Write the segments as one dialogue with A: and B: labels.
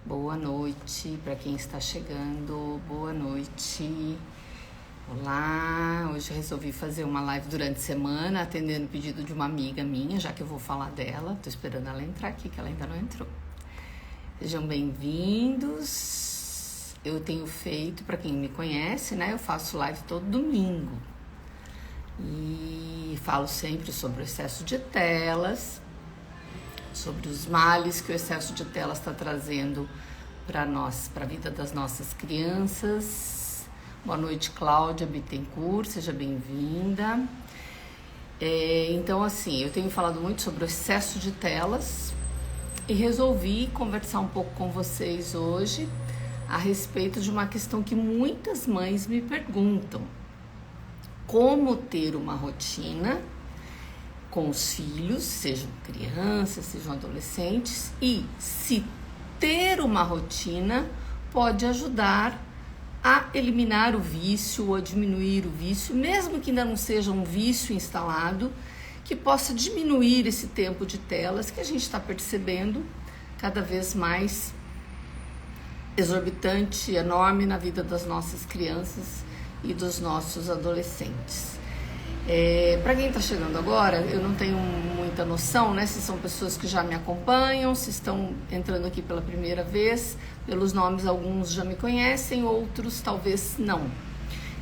A: Boa noite para quem está chegando, boa noite. Olá, hoje eu resolvi fazer uma live durante a semana, atendendo o pedido de uma amiga minha, já que eu vou falar dela. Tô esperando ela entrar aqui, que ela ainda não entrou. Sejam bem-vindos. Eu tenho feito, para quem me conhece, né? Eu faço live todo domingo. E falo sempre sobre o excesso de telas, sobre os males que o excesso de telas está trazendo para nós, para a vida das nossas crianças. Boa noite, Cláudia Bittencourt, seja bem-vinda. Então, assim, eu tenho falado muito sobre o excesso de telas e resolvi conversar um pouco com vocês hoje a respeito de uma questão que muitas mães me perguntam: como ter uma rotina com os filhos, sejam crianças, sejam adolescentes, e se ter uma rotina pode ajudar a eliminar o vício ou a diminuir o vício, mesmo que ainda não seja um vício instalado, que possa diminuir esse tempo de telas que a gente está percebendo cada vez mais exorbitante, enorme na vida das nossas crianças e dos nossos adolescentes. Para quem está chegando agora, eu não tenho muita noção, né, se são pessoas que já me acompanham, se estão entrando aqui pela primeira vez. Pelos nomes, alguns já me conhecem, outros talvez não.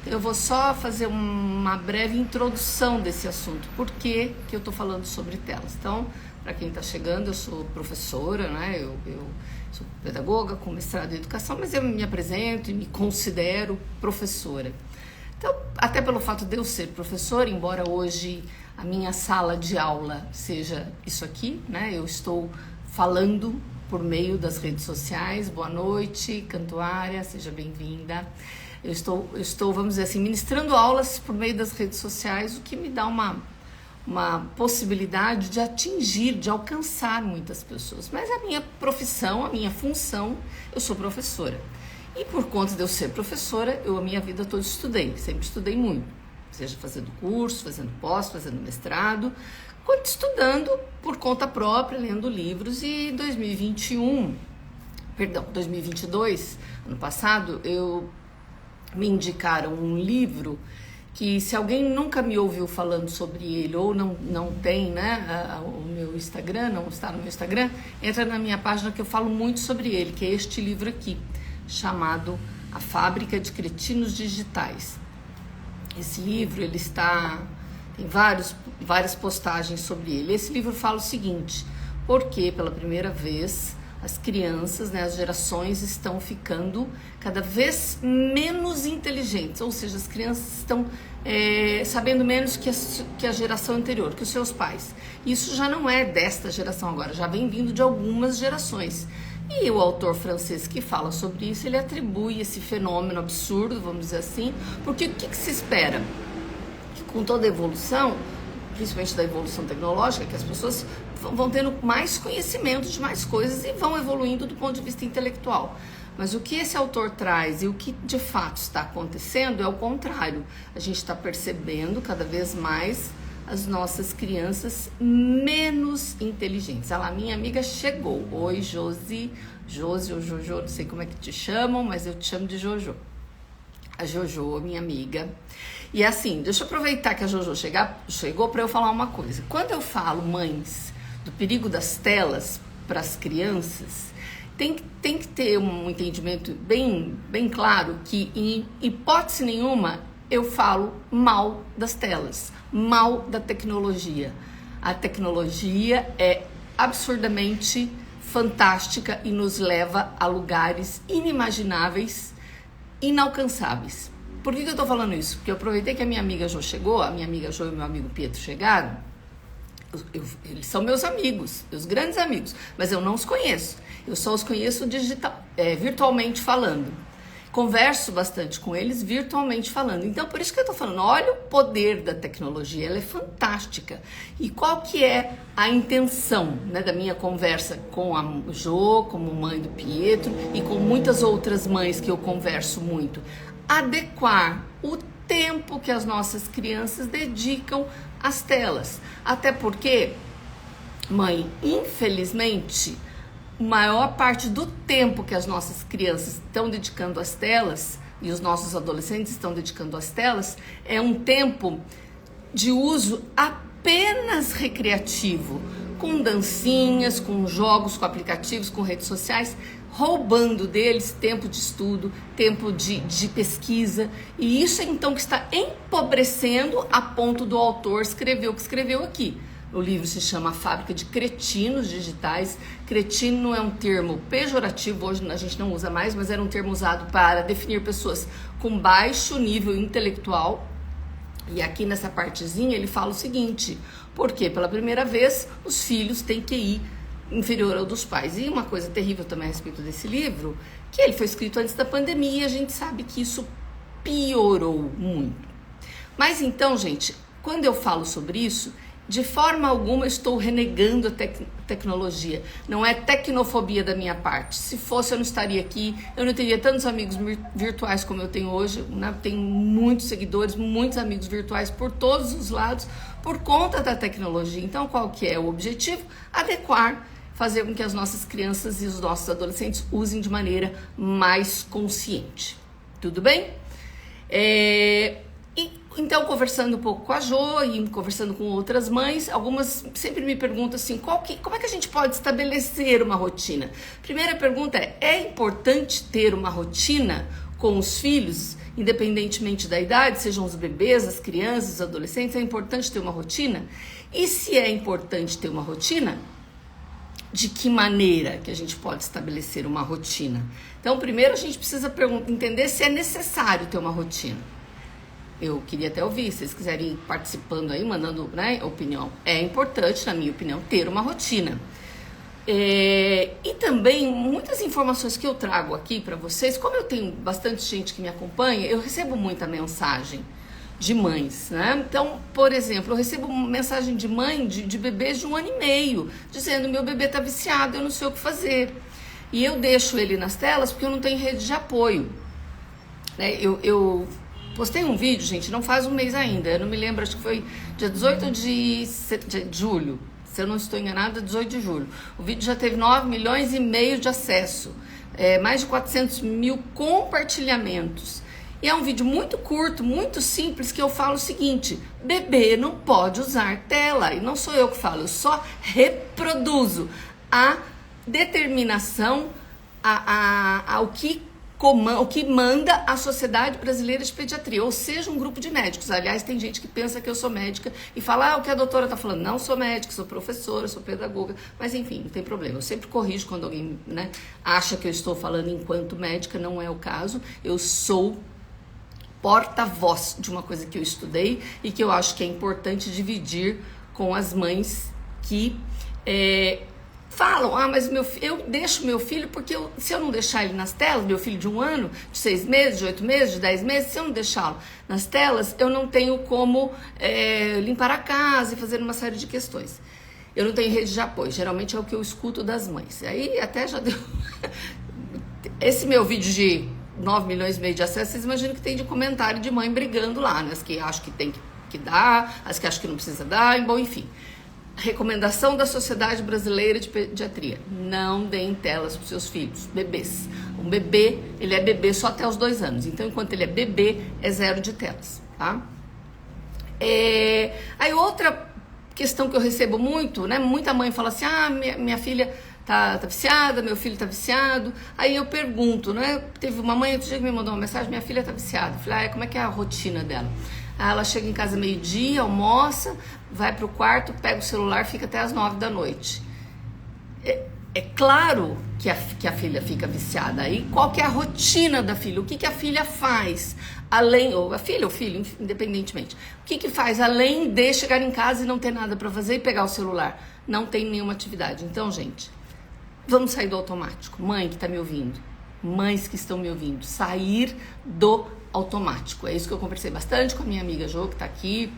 A: Então, eu vou só fazer uma breve introdução desse assunto. Por que eu estou falando sobre telas? Então, para quem está chegando, eu sou professora, né, eu sou pedagoga com mestrado em educação, mas eu me apresento e me considero professora. Então, até pelo fato de eu ser professora, embora hoje a minha sala de aula seja isso aqui, né? Eu estou falando por meio das redes sociais. Boa noite, Cantuária, seja bem-vinda. Eu estou, vamos dizer assim, ministrando aulas por meio das redes sociais, o que me dá uma possibilidade de atingir, de alcançar muitas pessoas. Mas a minha profissão, a minha função, eu sou professora. E por conta de eu ser professora, eu a minha vida toda estudei, sempre estudei muito, seja fazendo curso, fazendo pós, fazendo mestrado, quanto estudando por conta própria, lendo livros. E em 2022, ano passado, me indicaram um livro que, se alguém nunca me ouviu falando sobre ele ou não tem, né, o meu Instagram, não está no meu Instagram, entra na minha página que eu falo muito sobre ele, que é este livro aqui, chamado A Fábrica de Cretinos Digitais. Esse livro, tem várias postagens sobre ele. Esse livro fala o seguinte: porque pela primeira vez as crianças, né, as gerações estão ficando cada vez menos inteligentes, ou seja, as crianças estão sabendo menos que a geração anterior, que os seus pais. Isso já não é desta geração agora, já vem vindo de algumas gerações. E o autor francês que fala sobre isso, ele atribui esse fenômeno absurdo, vamos dizer assim, porque o que se espera? Que com toda a evolução, principalmente da evolução tecnológica, que as pessoas vão tendo mais conhecimento de mais coisas e vão evoluindo do ponto de vista intelectual. Mas o que esse autor traz e o que de fato está acontecendo é o contrário. A gente está percebendo cada vez mais as nossas crianças menos inteligentes. Olha lá, minha amiga chegou. Oi, Josi ou Jojo, não sei como é que te chamam, mas eu te chamo de Jojo. A Jojo, minha amiga. E assim, deixa eu aproveitar que a Jojo chegou para eu falar uma coisa. Quando eu falo, mães, do perigo das telas para as crianças, tem que ter um entendimento bem claro que, em hipótese nenhuma, eu falo mal das telas, mal da tecnologia. A tecnologia é absurdamente fantástica e nos leva a lugares inimagináveis, inalcançáveis. Por que eu tô falando isso? Porque eu aproveitei que a minha amiga Jo chegou, a minha amiga Jo e meu amigo Pietro chegaram. Eles são meus amigos, meus grandes amigos, mas eu não os conheço. Eu só os conheço virtualmente falando. Converso bastante com eles virtualmente falando. Então, por isso que eu tô falando, olha o poder da tecnologia, ela é fantástica. E qual que é a intenção, né, da minha conversa com a Jo, como mãe do Pietro, e com muitas outras mães que eu converso muito? Adequar o tempo que as nossas crianças dedicam às telas. Até porque, mãe, infelizmente, maior parte do tempo que as nossas crianças estão dedicando às telas e os nossos adolescentes estão dedicando às telas é um tempo de uso apenas recreativo, com dancinhas, com jogos, com aplicativos, com redes sociais, roubando deles tempo de estudo, tempo de pesquisa, e isso então que está empobrecendo a ponto do autor escrever o que escreveu aqui. O livro se chama A Fábrica de Cretinos Digitais. Cretino é um termo pejorativo, hoje a gente não usa mais, mas era um termo usado para definir pessoas com baixo nível intelectual. E aqui nessa partezinha ele fala o seguinte: porque pela primeira vez os filhos têm QI inferior ao dos pais. E uma coisa terrível também a respeito desse livro, que ele foi escrito antes da pandemia e a gente sabe que isso piorou muito. Mas então, gente, quando eu falo sobre isso, de forma alguma eu estou renegando a tecnologia. Não é tecnofobia da minha parte. Se fosse, eu não estaria aqui, eu não teria tantos amigos virtuais como eu tenho hoje, né? Tenho muitos seguidores, muitos amigos virtuais por todos os lados, por conta da tecnologia. Então, qual que é o objetivo? Adequar, fazer com que as nossas crianças e os nossos adolescentes usem de maneira mais consciente. Tudo bem? Então, conversando um pouco com a Jo e conversando com outras mães, algumas sempre me perguntam assim, como é que a gente pode estabelecer uma rotina? Primeira pergunta é importante ter uma rotina com os filhos, independentemente da idade, sejam os bebês, as crianças, os adolescentes, é importante ter uma rotina? E se é importante ter uma rotina, de que maneira que a gente pode estabelecer uma rotina? Então, primeiro a gente precisa entender se é necessário ter uma rotina. Eu queria até ouvir, se vocês quiserem ir participando aí, mandando, né, opinião. É importante, na minha opinião, ter uma rotina. E também, muitas informações que eu trago aqui para vocês, como eu tenho bastante gente que me acompanha, eu recebo muita mensagem de mães, né? Então, por exemplo, eu recebo mensagem de mãe de bebês de 1 ano e meio, dizendo, meu bebê tá viciado, eu não sei o que fazer. E eu deixo ele nas telas porque eu não tenho rede de apoio. Né? Eu postei um vídeo, gente, não faz um mês ainda, eu não me lembro, acho que foi dia 18 de julho, se eu não estou enganada, 18 de julho. O vídeo já teve 9 milhões e meio de acesso, mais de 400 mil compartilhamentos. E é um vídeo muito curto, muito simples, que eu falo o seguinte: bebê não pode usar tela. E não sou eu que falo, eu só reproduzo a determinação, o que manda a Sociedade Brasileira de Pediatria, ou seja, um grupo de médicos. Aliás, tem gente que pensa que eu sou médica e fala, o que a doutora está falando. Não sou médica, sou professora, sou pedagoga, mas enfim, não tem problema. Eu sempre corrijo quando alguém, né, acha que eu estou falando enquanto médica, não é o caso. Eu sou porta-voz de uma coisa que eu estudei e que eu acho que é importante dividir com as mães que falam, mas eu deixo meu filho porque se eu não deixar ele nas telas, meu filho de 1 ano, de 6 meses, de 8 meses, de 10 meses, se eu não deixá-lo nas telas, eu não tenho como limpar a casa e fazer uma série de questões. Eu não tenho rede de apoio, geralmente é o que eu escuto das mães. Aí até já deu... Esse meu vídeo de 9 milhões e meio de acessos, vocês imaginam que tem de comentário de mãe brigando lá, né? As que acham que tem que dar, as que acham que não precisa dar, bom, enfim. Recomendação da Sociedade Brasileira de Pediatria: não deem telas para os seus filhos, bebês. Um bebê, ele é bebê só até os 2 anos, então enquanto ele é bebê, é 0 de telas, tá? Aí outra questão que eu recebo muito, né? Muita mãe fala assim, minha filha tá viciada, meu filho tá viciado. Aí eu pergunto, né? Teve uma mãe outro dia que me mandou uma mensagem, minha filha tá viciada. Eu falei, como é que é a rotina dela? Aí ela chega em casa meio-dia, almoça, vai pro quarto, pega o celular, fica até as 9 da noite. É claro que a filha fica viciada. Aí qual que é a rotina da filha? O que a filha faz? Ou a filha ou o filho, independentemente. O que faz além de chegar em casa e não ter nada para fazer e pegar o celular? Não tem nenhuma atividade. Então, gente, vamos sair do automático. Mãe que tá me ouvindo, mães que estão me ouvindo, sair do automático. É isso que eu conversei bastante com a minha amiga Jo, que tá aqui,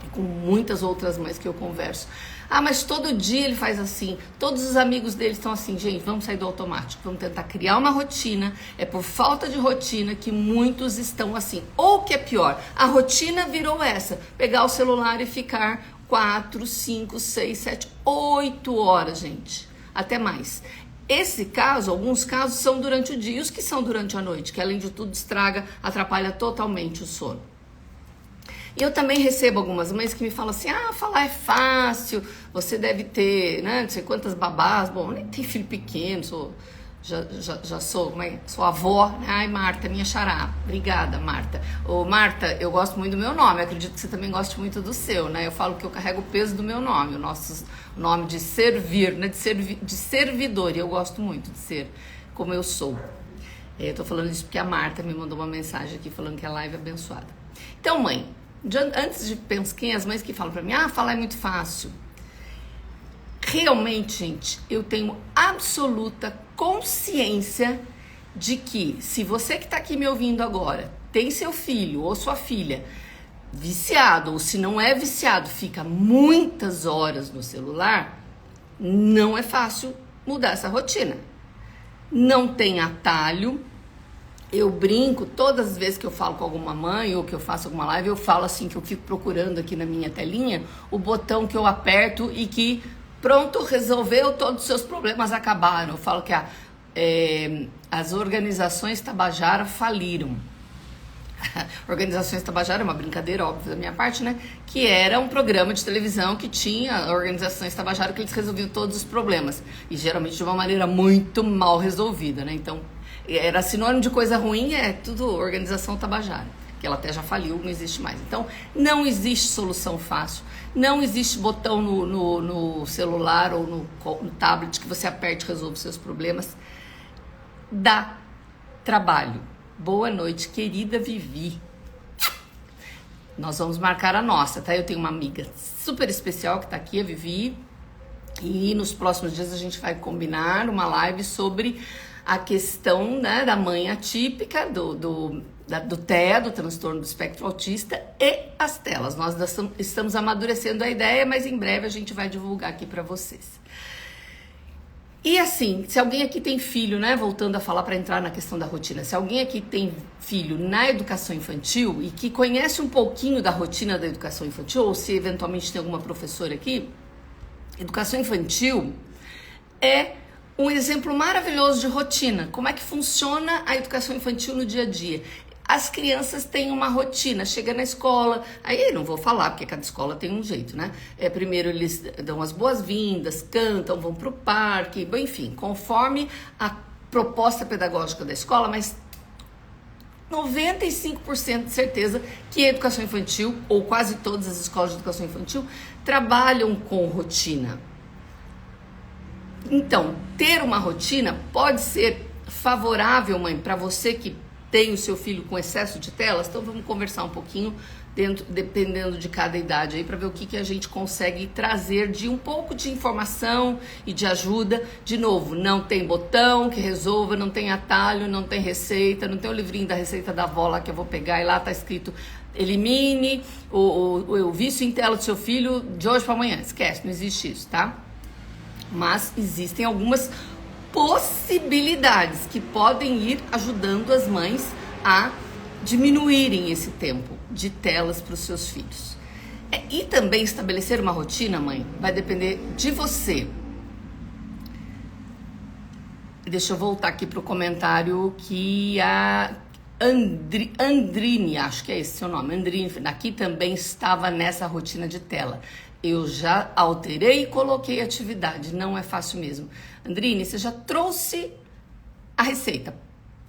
A: e com muitas outras mães que eu converso. Mas todo dia ele faz assim, todos os amigos dele estão assim. Gente, vamos sair do automático, vamos tentar criar uma rotina. É por falta de rotina que muitos estão assim. Ou que é pior, a rotina virou essa, pegar o celular e ficar 4, 5, 6, 7, 8 horas, gente, até mais. Esse caso, alguns casos são durante o dia e os que são durante a noite, que além de tudo estraga, atrapalha totalmente o sono. E eu também recebo algumas mães que me falam assim, falar é fácil, você deve ter, né, não sei quantas babás, bom, nem tem filho pequeno, já sou avó, né? Ai, Marta, minha xará, obrigada, Marta. Ô, Marta, eu gosto muito do meu nome, acredito que você também goste muito do seu, né? Eu falo que eu carrego o peso do meu nome, o nosso nome de servir, né? De servidor, e eu gosto muito de ser como eu sou. Eu tô falando isso porque a Marta me mandou uma mensagem aqui falando que a live é abençoada. Então, mãe, antes de pensar quem as mães que falam pra mim, falar é muito fácil. Realmente, gente, eu tenho absoluta consciência de que se você que está aqui me ouvindo agora tem seu filho ou sua filha viciado, ou se não é viciado, fica muitas horas no celular, não é fácil mudar essa rotina. Não tem atalho. Eu brinco, todas as vezes que eu falo com alguma mãe ou que eu faço alguma live, eu falo assim, que eu fico procurando aqui na minha telinha o botão que eu aperto e que pronto, resolveu, todos os seus problemas acabaram. Eu falo que as organizações Tabajara faliram. Organizações Tabajara é uma brincadeira, óbvio, da minha parte, né? Que era um programa de televisão que tinha organizações Tabajara que eles resolviam todos os problemas. E geralmente de uma maneira muito mal resolvida, né? Então, era sinônimo de coisa ruim, é tudo organização Tabajara. Que ela até já faliu, não existe mais. Então, não existe solução fácil. Não existe botão no celular ou no tablet que você aperte e resolva os seus problemas. Dá trabalho. Boa noite, querida Vivi. Nós vamos marcar a nossa, tá? Eu tenho uma amiga super especial que tá aqui, a Vivi. E nos próximos dias a gente vai combinar uma live sobre a questão, né, da mãe atípica, do TEA, do transtorno do espectro autista, e as telas. Nós estamos amadurecendo a ideia, mas em breve a gente vai divulgar aqui para vocês. E assim, se alguém aqui tem filho, né, voltando a falar para entrar na questão da rotina, se alguém aqui tem filho na educação infantil e que conhece um pouquinho da rotina da educação infantil, ou se eventualmente tem alguma professora aqui, educação infantil é um exemplo maravilhoso de rotina. Como é que funciona a educação infantil no dia a dia? As crianças têm uma rotina, chega na escola, aí não vou falar, porque cada escola tem um jeito, né? Primeiro eles dão as boas-vindas, cantam, vão pro parque, bom, enfim, conforme a proposta pedagógica da escola, mas 95% de certeza que a educação infantil, ou quase todas as escolas de educação infantil, trabalham com rotina. Então, ter uma rotina pode ser favorável, mãe, para você que tem o seu filho com excesso de telas. Então vamos conversar um pouquinho dependendo de cada idade aí, para ver o que a gente consegue trazer de um pouco de informação e de ajuda. De novo, não tem botão que resolva, não tem atalho, não tem receita, não tem o livrinho da receita da avó lá que eu vou pegar e lá tá escrito elimine o vício em tela do seu filho de hoje para amanhã. Esquece, não existe isso, tá? Mas existem algumas possibilidades que podem ir ajudando as mães a diminuírem esse tempo de telas para os seus filhos. E também estabelecer uma rotina, mãe, vai depender de você. Deixa eu voltar aqui para o comentário que a Andrine, acho que é esse seu nome, Andrine, aqui também estava nessa rotina de tela. Eu já alterei e coloquei atividade, não é fácil mesmo. Andrine, você já trouxe a receita.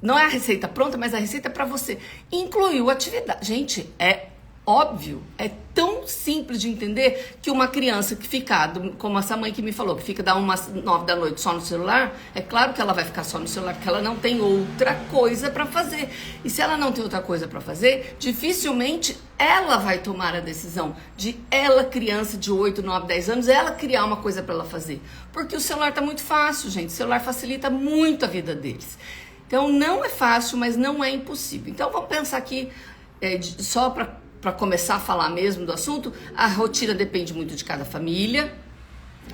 A: Não é a receita pronta, mas a receita para você. Incluiu atividade. Gente, é óbvio, é tão simples de entender que uma criança que fica, como essa mãe que me falou, que fica das 9 da noite só no celular, é claro que ela vai ficar só no celular, porque ela não tem outra coisa para fazer. E se ela não tem outra coisa para fazer, dificilmente ela vai tomar a decisão de ela, criança de 8, 9, 10 anos, ela criar uma coisa para ela fazer. Porque o celular tá muito fácil, gente. O celular facilita muito a vida deles. Então não é fácil, mas não é impossível. Então vamos pensar aqui, só para começar a falar mesmo do assunto, a rotina depende muito de cada família,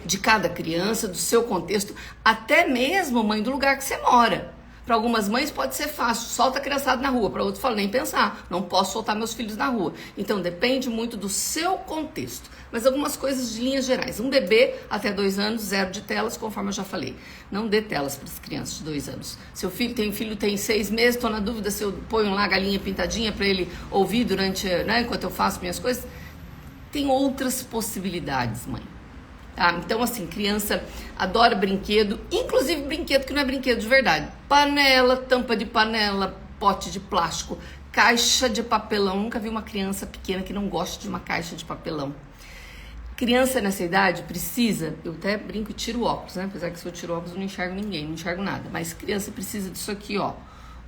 A: de cada criança, do seu contexto, até mesmo, mãe, do lugar que você mora. Para algumas mães pode ser fácil, solta a criançada na rua. Para outros fala, nem pensar, não posso soltar meus filhos na rua. Então depende muito do seu contexto. Mas algumas coisas de linhas gerais. Um bebê até 2 anos, 0 de telas, conforme eu já falei. Não dê telas para as crianças de 2 anos. Seu filho tem 6 meses, estou na dúvida se eu ponho lá a galinha pintadinha para ele ouvir durante, né, enquanto eu faço minhas coisas. Tem outras possibilidades, mãe. Tá? Então, assim, criança adora brinquedo, inclusive brinquedo que não é brinquedo de verdade. Panela, tampa de panela, pote de plástico, caixa de papelão. Nunca vi uma criança pequena que não goste de uma caixa de papelão. Criança nessa idade precisa, eu até brinco e tiro o óculos, né? Apesar que se eu tiro o óculos eu não enxergo ninguém, não enxergo nada. Mas criança precisa disso aqui, ó.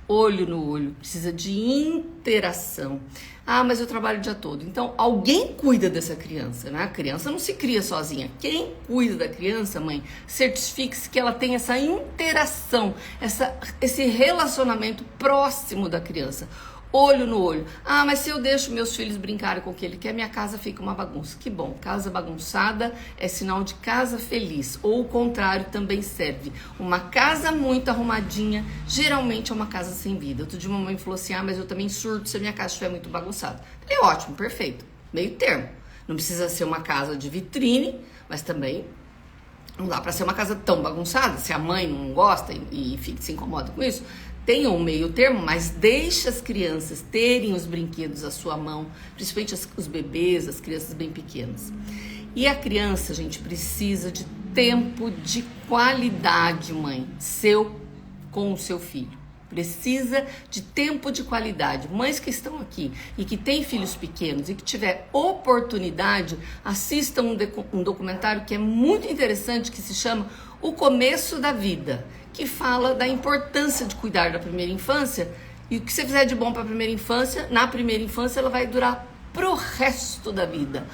A: Olho no olho, precisa de interação. Ah, mas eu trabalho o dia todo. Então, alguém cuida dessa criança, né? A criança não se cria sozinha. Quem cuida da criança, mãe, certifique-se que ela tem essa interação, esse relacionamento próximo da criança. Olho no olho. Ah, mas se eu deixo meus filhos brincarem com o que ele quer, minha casa fica uma bagunça. Que bom, casa bagunçada é sinal de casa feliz. Ou o contrário também serve. Uma casa muito arrumadinha, geralmente é uma casa sem vida. Outro dia uma mãe falou assim, ah, mas eu também surto se a minha casa estiver muito bagunçada. É ótimo, perfeito. Meio termo. Não precisa ser uma casa de vitrine, mas também não dá pra ser uma casa tão bagunçada. Se a mãe não gosta e se incomoda com isso, tenha um meio termo, mas deixe as crianças terem os brinquedos à sua mão, principalmente os bebês, as crianças bem pequenas. E a criança, gente, precisa de tempo de qualidade, mãe, com o seu filho. Precisa de tempo de qualidade. Mães que estão aqui e que têm filhos pequenos e que tiver oportunidade, assistam um documentário que é muito interessante, que se chama O Começo da Vida, que fala da importância de cuidar da primeira infância, e o que você fizer de bom para a primeira infância, na primeira infância ela vai durar pro resto da vida.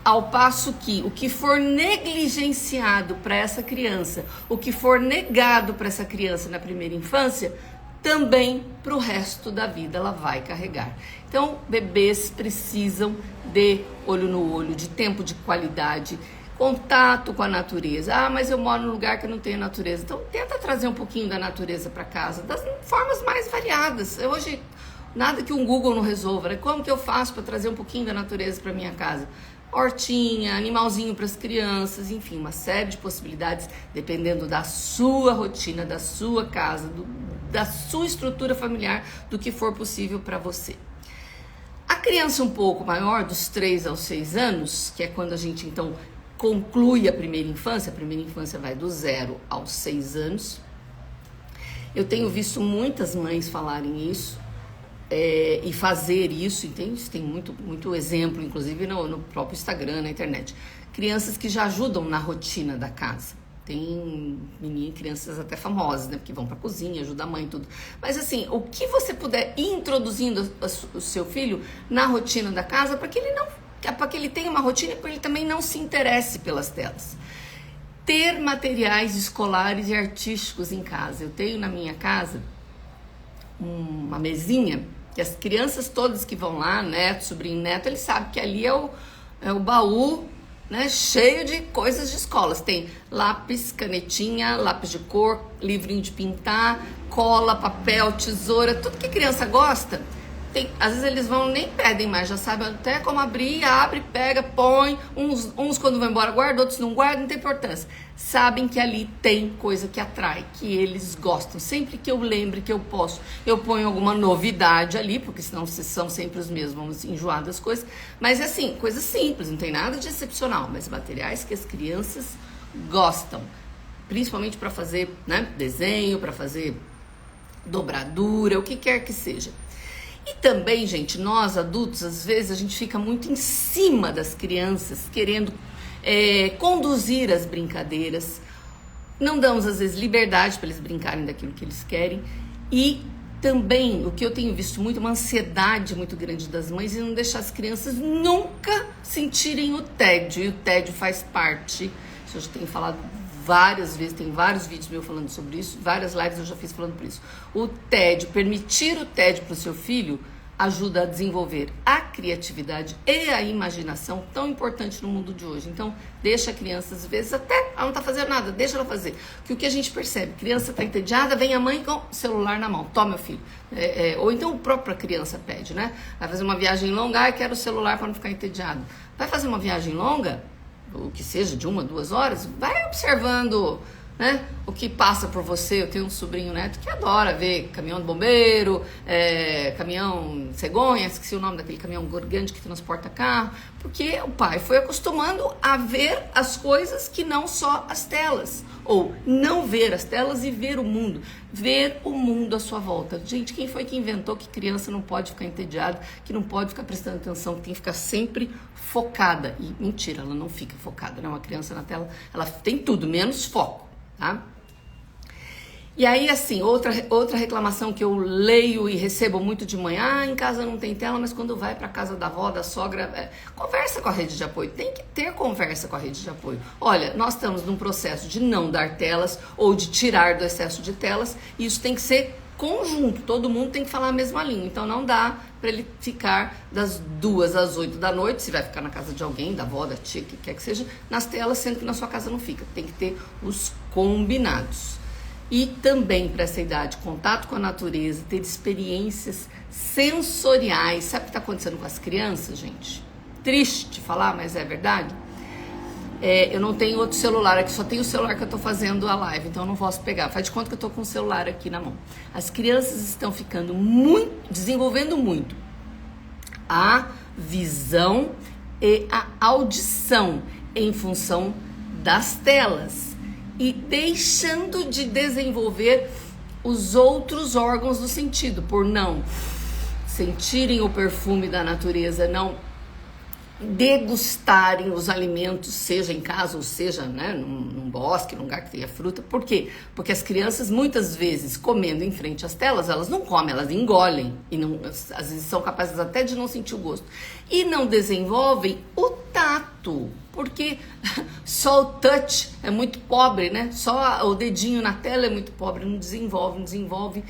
A: Ao passo que o que for negligenciado para essa criança, o que for negado para essa criança na primeira infância, também pro resto da vida ela vai carregar. Então, bebês precisam de olho no olho, de tempo de qualidade, contato com a natureza. Ah, mas eu moro num lugar que não tem natureza. Então, tenta trazer um pouquinho da natureza para casa, das formas mais variadas. Hoje, nada que um Google não resolva, né? Como que eu faço para trazer um pouquinho da natureza para minha casa? Hortinha, animalzinho para as crianças, enfim, uma série de possibilidades, dependendo da sua rotina, da sua casa, da sua estrutura familiar, do que for possível para você. A criança um pouco maior, dos 3 aos 6 anos, que é quando a gente, então, conclui a primeira infância vai do 0 aos 6 anos. Eu tenho visto muitas mães falarem isso e fazer isso, entende? Tem muito exemplo, inclusive no próprio Instagram, na internet. Crianças que já ajudam na rotina da casa. Tem crianças até famosas, né? Porque vão pra cozinha, ajudam a mãe e tudo. Mas assim, o que você puder ir introduzindo o seu filho na rotina da casa, para que ele tenha uma rotina e para ele também não se interesse pelas telas. Ter materiais escolares e artísticos em casa. Eu tenho na minha casa uma mesinha que as crianças todas que vão lá, neto, sobrinho, neto, eles sabem que ali é o baú, né, cheio de coisas de escolas. Tem lápis, canetinha, lápis de cor, livrinho de pintar, cola, papel, tesoura, tudo que criança gosta. Às vezes eles nem pedem mais, já sabem até como abrir, abre, pega, põe, uns quando vão embora guardam, outros não guardam, não tem importância. Sabem que ali tem coisa que atrai, que eles gostam. Sempre que eu lembre que eu posso, eu ponho alguma novidade ali, porque senão vocês são sempre os mesmos, vamos enjoar das coisas. Mas assim, coisas simples, não tem nada de excepcional, mas materiais que as crianças gostam. Principalmente para fazer, né, desenho, para fazer dobradura, o que quer que seja. E também, gente, nós adultos, às vezes a gente fica muito em cima das crianças, querendo conduzir as brincadeiras. Não damos, às vezes, liberdade para eles brincarem daquilo que eles querem. E também, o que eu tenho visto muito, uma ansiedade muito grande das mães e não deixar as crianças nunca sentirem o tédio. E o tédio faz parte, isso eu já tenho falado várias vezes, tem vários vídeos meus falando sobre isso, várias lives eu já fiz falando por isso. O tédio, permitir o tédio para o seu filho ajuda a desenvolver a criatividade e a imaginação tão importante no mundo de hoje. Então, deixa a criança, às vezes, até ela não tá fazendo nada, deixa ela fazer. Que o que a gente percebe, criança tá entediada, vem a mãe com o celular na mão, toma, meu filho. Ou então a própria criança pede, né? Vai fazer uma viagem longa, quero o celular para não ficar entediado. Vai fazer uma viagem longa, o que seja, de 1, 2 horas, vai observando, né, o que passa por você. Eu tenho um sobrinho neto que adora ver caminhão de bombeiro, caminhão cegonha, esqueci o nome daquele caminhão grande que transporta carro, porque o pai foi acostumando a ver as coisas que não só as telas, ou não ver as telas e ver o mundo à sua volta. Gente, quem foi que inventou que criança não pode ficar entediada, que não pode ficar prestando atenção, que tem que ficar sempre focada? E mentira, ela não fica focada, né? Uma criança na tela, ela tem tudo, menos foco. Tá? E aí, assim, outra reclamação que eu leio e recebo muito de manhã: em casa não tem tela, mas quando vai para casa da avó, da sogra, conversa com a rede de apoio. Tem que ter conversa com a rede de apoio. Olha, nós estamos num processo de não dar telas ou de tirar do excesso de telas, e isso tem que ser conjunto, todo mundo tem que falar a mesma língua. Então não dá para ele ficar das 2 às 8 da noite, se vai ficar na casa de alguém, da avó, da tia, que quer que seja, nas telas, sendo que na sua casa não fica. Tem que ter os combinados. E também, para essa idade, contato com a natureza, ter experiências sensoriais. Sabe o que está acontecendo com as crianças, gente? Triste falar, mas é verdade. Eu não tenho outro celular aqui, só tenho o celular que eu tô fazendo a live, então eu não posso pegar. Faz de conta que eu tô com o celular aqui na mão. As crianças estão ficando desenvolvendo muito a visão e a audição em função das telas e deixando de desenvolver os outros órgãos do sentido, por não sentirem o perfume da natureza, não degustarem os alimentos, seja em casa ou seja, né, num bosque, num lugar que tenha fruta. Por quê? Porque as crianças, muitas vezes, comendo em frente às telas, elas não comem, elas engolem, e não, às vezes são capazes até de não sentir o gosto, e não desenvolvem o tato, porque só o touch é muito pobre, né? Só o dedinho na tela é muito pobre, não desenvolve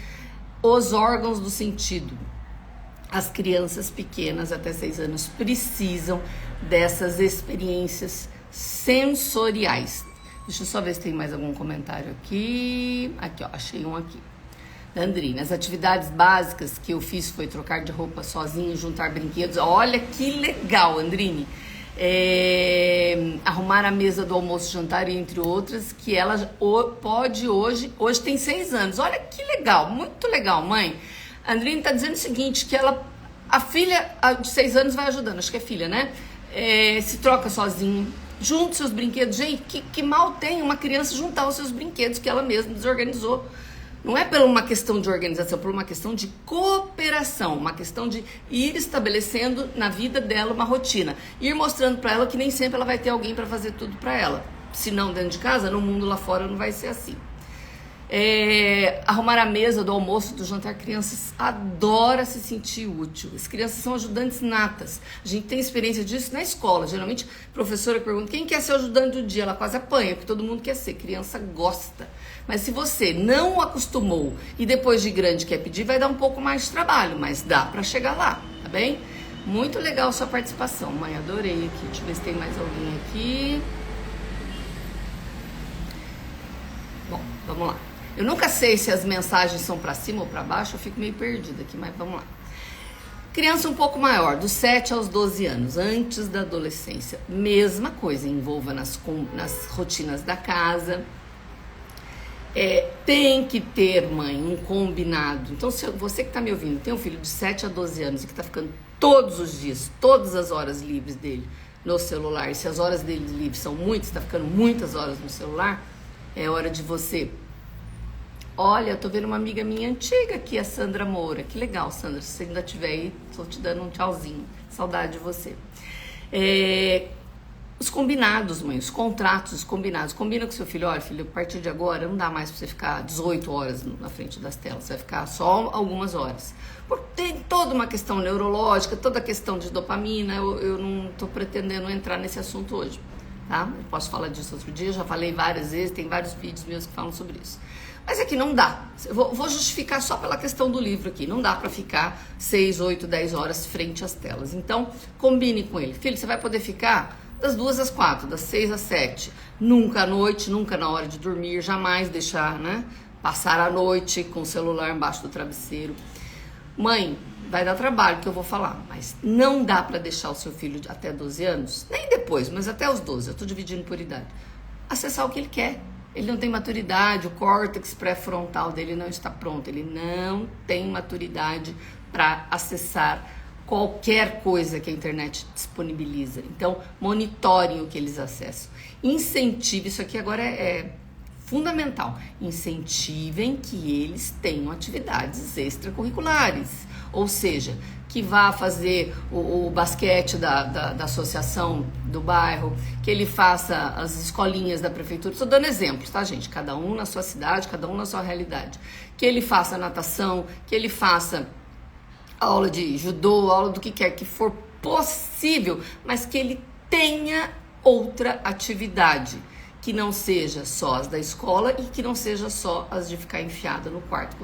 A: os órgãos do sentido. As crianças pequenas, até 6 anos, precisam dessas experiências sensoriais. Deixa eu só ver se tem mais algum comentário aqui. Aqui, ó, achei um aqui. Da Andrina: as atividades básicas que eu fiz foi trocar de roupa sozinho, juntar brinquedos. Olha que legal, Andrine. Arrumar a mesa do almoço e jantar, entre outras, que ela pode hoje tem 6 anos. Olha que legal, muito legal, mãe. A Andrine está dizendo o seguinte, que a filha de 6 anos vai ajudando, acho que é filha, né? Se troca sozinho, junta seus brinquedos. Gente, que mal tem uma criança juntar os seus brinquedos que ela mesma desorganizou. Não é por uma questão de organização, por uma questão de cooperação, uma questão de ir estabelecendo na vida dela uma rotina. Ir mostrando para ela que nem sempre ela vai ter alguém para fazer tudo para ela. Se não dentro de casa, no mundo lá fora não vai ser assim. Arrumar a mesa do almoço, do jantar. Crianças adoram se sentir útil. As crianças são ajudantes natas. A gente tem experiência disso na escola. Geralmente a professora pergunta: quem quer ser o ajudante do dia? Ela quase apanha, porque todo mundo quer ser. Criança gosta. Mas se você não acostumou e depois de grande quer pedir, vai dar um pouco mais de trabalho, mas dá pra chegar lá, tá bem? Muito legal a sua participação, mãe, adorei aqui. Deixa eu ver se tem mais alguém aqui. Bom, vamos lá. Eu nunca sei se as mensagens são para cima ou para baixo, eu fico meio perdida aqui, mas vamos lá. Criança um pouco maior, dos 7 aos 12 anos, antes da adolescência. Mesma coisa, envolva nas rotinas da casa. Tem que ter, mãe, um combinado. Então, se você que está me ouvindo tem um filho de 7 a 12 anos e que está ficando todos os dias, todas as horas livres dele no celular, e se as horas dele livres são muitas, está ficando muitas horas no celular, é hora de você... Olha, eu tô vendo uma amiga minha antiga aqui, a Sandra Moura. Que legal, Sandra, se você ainda estiver aí, tô te dando um tchauzinho. Saudade de você. Os combinados, mãe, os contratos, os combinados. Combina com seu filho: olha, filho, a partir de agora não dá mais pra você ficar 18 horas na frente das telas, você vai ficar só algumas horas. Porque tem toda uma questão neurológica, toda a questão de dopamina. Eu não tô pretendendo entrar nesse assunto hoje, tá? Eu posso falar disso outro dia, já falei várias vezes, tem vários vídeos meus que falam sobre isso. Mas é que não dá. Vou justificar só pela questão do livro aqui. Não dá para ficar 6, 8, 10 horas frente às telas. Então, combine com ele. Filho, você vai poder ficar das 2 às 4, das 6 às 7. Nunca à noite, nunca na hora de dormir. Jamais deixar, né? Passar a noite com o celular embaixo do travesseiro. Mãe, vai dar trabalho que eu vou falar, mas não dá para deixar o seu filho até 12 anos, nem depois, mas até os 12, eu tô dividindo por idade, acessar o que ele quer. Ele não tem maturidade, o córtex pré-frontal dele não está pronto, ele não tem maturidade para acessar qualquer coisa que a internet disponibiliza. Então, monitorem o que eles acessam. Incentive, isso aqui agora é fundamental, incentivem que eles tenham atividades extracurriculares, ou seja, que vá fazer o basquete da associação do bairro, que ele faça as escolinhas da prefeitura. Estou dando exemplos, tá, gente? Cada um na sua cidade, cada um na sua realidade. Que ele faça natação, que ele faça aula de judô, aula do que quer que for possível, mas que ele tenha outra atividade, que não seja só as da escola e que não seja só as de ficar enfiada no quarto com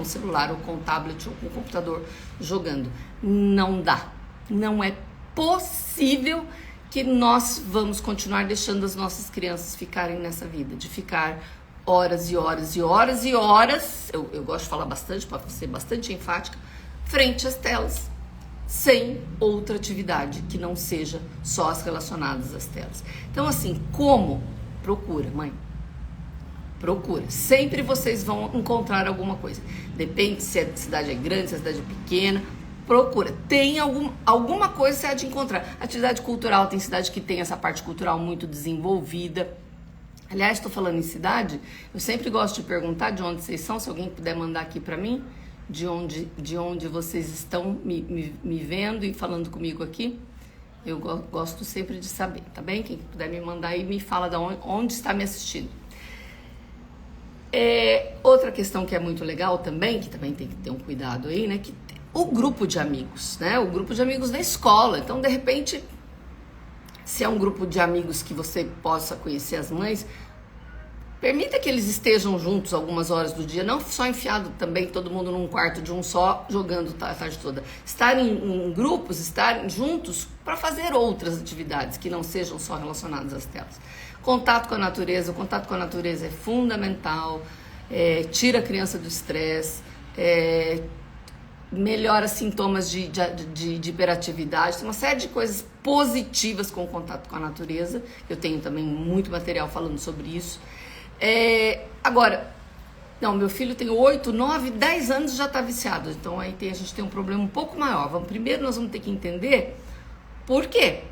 A: o celular ou com o tablet ou com o computador jogando. Não dá. Não é possível que nós vamos continuar deixando as nossas crianças ficarem nessa vida, de ficar horas e horas e horas e horas, eu gosto de falar bastante, para ser bastante enfática, frente às telas, sem outra atividade que não seja só as relacionadas às telas. Então, assim, como? Procura, mãe. Procura. Sempre vocês vão encontrar alguma coisa. Depende se a cidade é grande, se a cidade é pequena. Procura. Tem alguma coisa que você há de encontrar. Atividade cultural, tem cidade que tem essa parte cultural muito desenvolvida. Aliás, estou falando em cidade, eu sempre gosto de perguntar de onde vocês são, se alguém puder mandar aqui para mim, de onde vocês estão me vendo e falando comigo aqui. Eu gosto sempre de saber, tá bem? Quem puder me mandar aí, me fala de onde está me assistindo. Outra questão que é muito legal também, que também tem que ter um cuidado aí, né? Que o grupo de amigos, né? O grupo de amigos da escola. Então, de repente, se é um grupo de amigos que você possa conhecer as mães, permita que eles estejam juntos algumas horas do dia, não só enfiado também todo mundo num quarto de um só, jogando a tarde toda. Estar em grupos, estar juntos para fazer outras atividades que não sejam só relacionadas às telas. Contato com a natureza, o contato com a natureza é fundamental, tira a criança do estresse, melhora sintomas de hiperatividade, tem uma série de coisas positivas com o contato com a natureza. Eu tenho também muito material falando sobre isso. Agora, não, meu filho tem 8, 9, 10 anos e já está viciado. Então aí a gente tem um problema um pouco maior. Primeiro nós vamos ter que entender por quê.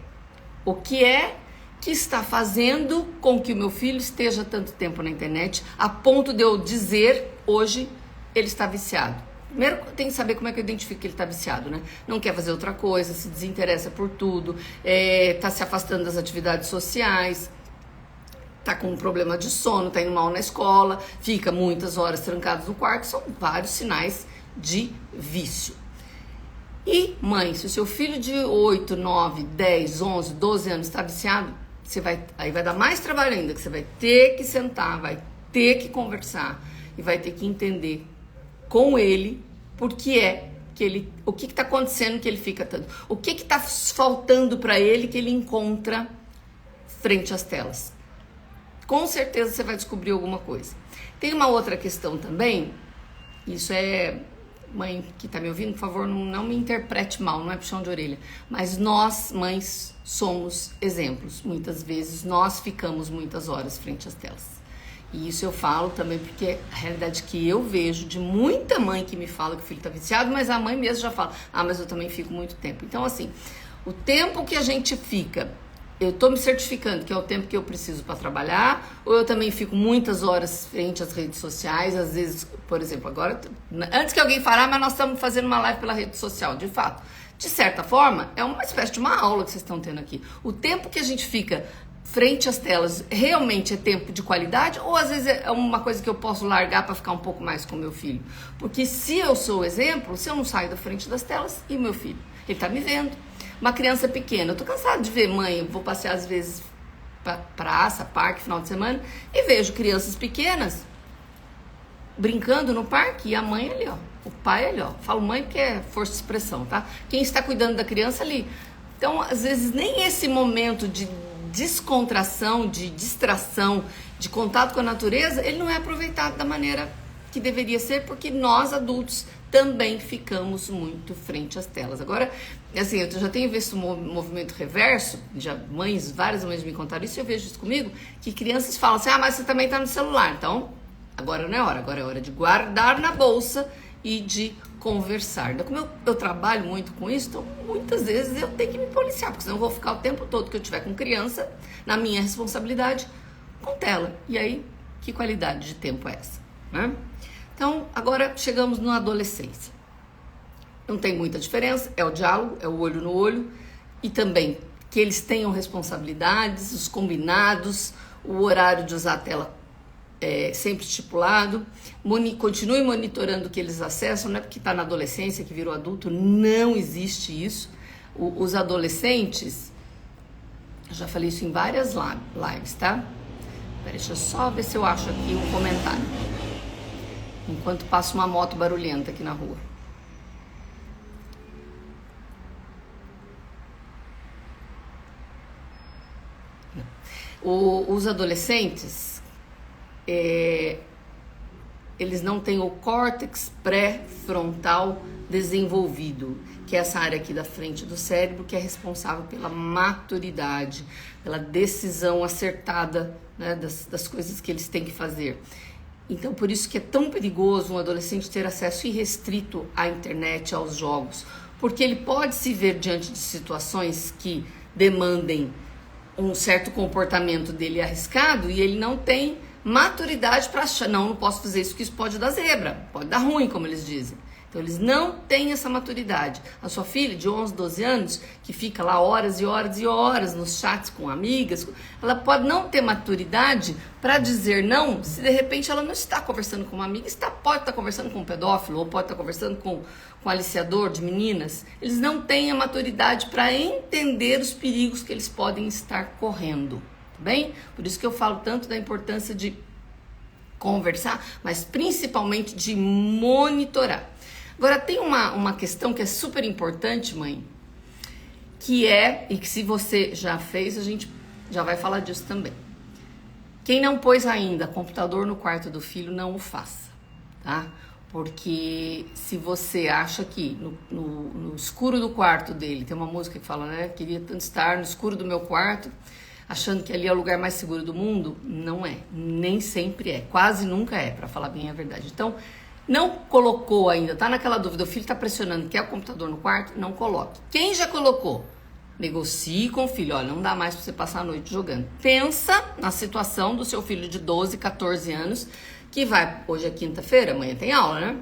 A: O que é que está fazendo com que o meu filho esteja tanto tempo na internet a ponto de eu dizer hoje ele está viciado. Primeiro tem que saber como é que eu identifico que ele está viciado, né? Não quer fazer outra coisa, se desinteressa por tudo, está se afastando das atividades sociais, tá com um problema de sono, tá indo mal na escola, fica muitas horas trancado no quarto, são vários sinais de vício. E, mãe, se o seu filho de 8, 9, 10, 11, 12 anos está viciado, aí vai dar mais trabalho ainda, que você vai ter que sentar, vai ter que conversar e vai ter que entender com ele por que o que está acontecendo que ele fica tanto, o que está faltando para ele que ele encontra frente às telas. Com certeza você vai descobrir alguma coisa. Tem uma outra questão também, isso mãe que está me ouvindo, por favor, não me interprete mal, não é puxão de orelha, mas nós, mães, somos exemplos. Muitas vezes nós ficamos muitas horas frente às telas. E isso eu falo também porque é a realidade que eu vejo de muita mãe que me fala que o filho está viciado, mas a mãe mesmo já fala, mas eu também fico muito tempo. Então, assim, o tempo que a gente fica, eu estou me certificando que é o tempo que eu preciso para trabalhar, ou eu também fico muitas horas frente às redes sociais, às vezes, por exemplo, agora, antes que alguém falar, mas nós estamos fazendo uma live pela rede social, de fato. De certa forma, é uma espécie de uma aula que vocês estão tendo aqui. O tempo que a gente fica frente às telas realmente é tempo de qualidade, ou às vezes é uma coisa que eu posso largar para ficar um pouco mais com meu filho? Porque se eu sou o exemplo, se eu não saio da frente das telas, e meu filho? Ele está me vendo. Uma criança pequena, eu tô cansada de ver mãe, eu vou passear às vezes pra praça, parque, final de semana, e vejo crianças pequenas brincando no parque e a mãe ali, ó. O pai ali, ó. Falo mãe porque é força de expressão, tá? Quem está cuidando da criança ali. Então, às vezes, nem esse momento de descontração, de distração, de contato com a natureza, ele não é aproveitado da maneira que deveria ser, porque nós adultos também ficamos muito frente às telas. Agora, assim, eu já tenho visto um movimento reverso, várias mães me contaram isso, eu vejo isso comigo, que crianças falam assim, mas você também tá no celular, então agora não é hora, agora é hora de guardar na bolsa e de conversar. Então, como eu trabalho muito com isso, então muitas vezes eu tenho que me policiar, porque senão eu vou ficar o tempo todo que eu tiver com criança, na minha responsabilidade, com tela. E aí, que qualidade de tempo é essa, né? Então, agora chegamos na adolescência. Não tem muita diferença, é o diálogo, é o olho no olho, e também que eles tenham responsabilidades, os combinados, o horário de usar a tela sempre estipulado, continue monitorando o que eles acessam, não é porque está na adolescência que virou adulto, não existe isso. Os adolescentes, eu já falei isso em várias lives, tá? Deixa eu só ver se eu acho aqui um comentário. Enquanto passa uma moto barulhenta aqui na rua. Os adolescentes, eles não têm o córtex pré-frontal desenvolvido, que é essa área aqui da frente do cérebro, que é responsável pela maturidade, pela decisão acertada, né, das coisas que eles têm que fazer. Então, por isso que é tão perigoso um adolescente ter acesso irrestrito à internet, aos jogos, porque ele pode se ver diante de situações que demandem um certo comportamento dele arriscado e ele não tem maturidade para achar, não posso fazer isso, que isso pode dar zebra, pode dar ruim, como eles dizem. Então, eles não têm essa maturidade. A sua filha de 11, 12 anos, que fica lá horas e horas e horas nos chats com amigas, ela pode não ter maturidade para dizer não, se de repente ela não está conversando com uma amiga, pode estar conversando com um pedófilo, ou pode estar conversando com um aliciador de meninas. Eles não têm a maturidade para entender os perigos que eles podem estar correndo, tá bem? Por isso que eu falo tanto da importância de conversar, mas principalmente de monitorar. Agora, tem uma questão que é super importante, mãe, e que se você já fez, a gente já vai falar disso também. Quem não pôs ainda computador no quarto do filho, não o faça, tá? Porque se você acha que no escuro do quarto dele, tem uma música que fala, né? Queria tanto estar no escuro do meu quarto, achando que ali é o lugar mais seguro do mundo. Não é, nem sempre é, quase nunca é, para falar bem a verdade. Então, não colocou ainda, tá naquela dúvida, o filho tá pressionando, quer o computador no quarto? Não coloque. Quem já colocou? Negocie com o filho, olha, não dá mais pra você passar a noite jogando. Pensa na situação do seu filho de 12, 14 anos, que hoje é quinta-feira, amanhã tem aula, né?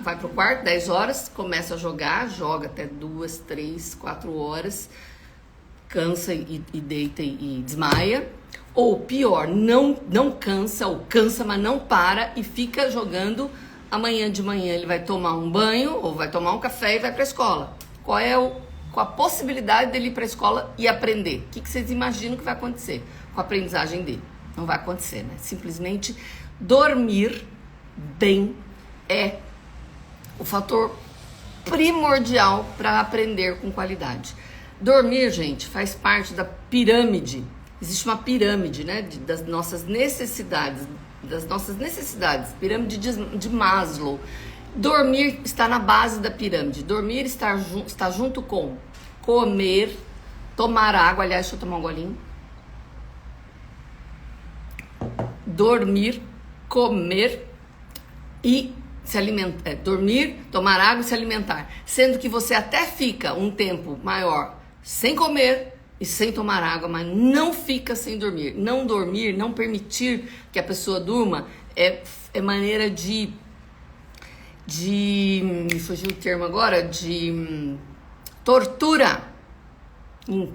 A: Vai pro quarto, 10 horas, começa a joga até 2, 3, 4 horas, cansa e deita e desmaia. Ou pior, não cansa, ou cansa, mas não para e fica jogando. Amanhã de manhã ele vai tomar um banho ou vai tomar um café e vai para a escola. Qual a possibilidade dele ir para a escola e aprender? O que vocês imaginam que vai acontecer com a aprendizagem dele? Não vai acontecer, né? Simplesmente dormir bem é o fator primordial para aprender com qualidade. Dormir, gente, faz parte da pirâmide. Existe uma pirâmide, né, das nossas necessidades, pirâmide de Maslow. Dormir está na base da pirâmide. Dormir está junto com comer, tomar água. Aliás, deixa eu tomar um golinho. Dormir, comer e se alimentar. Dormir, tomar água e se alimentar. Sendo que você até fica um tempo maior sem comer e sem tomar água, mas não fica sem dormir. Não dormir, não permitir que a pessoa durma é maneira de me fugiu o termo agora, de tortura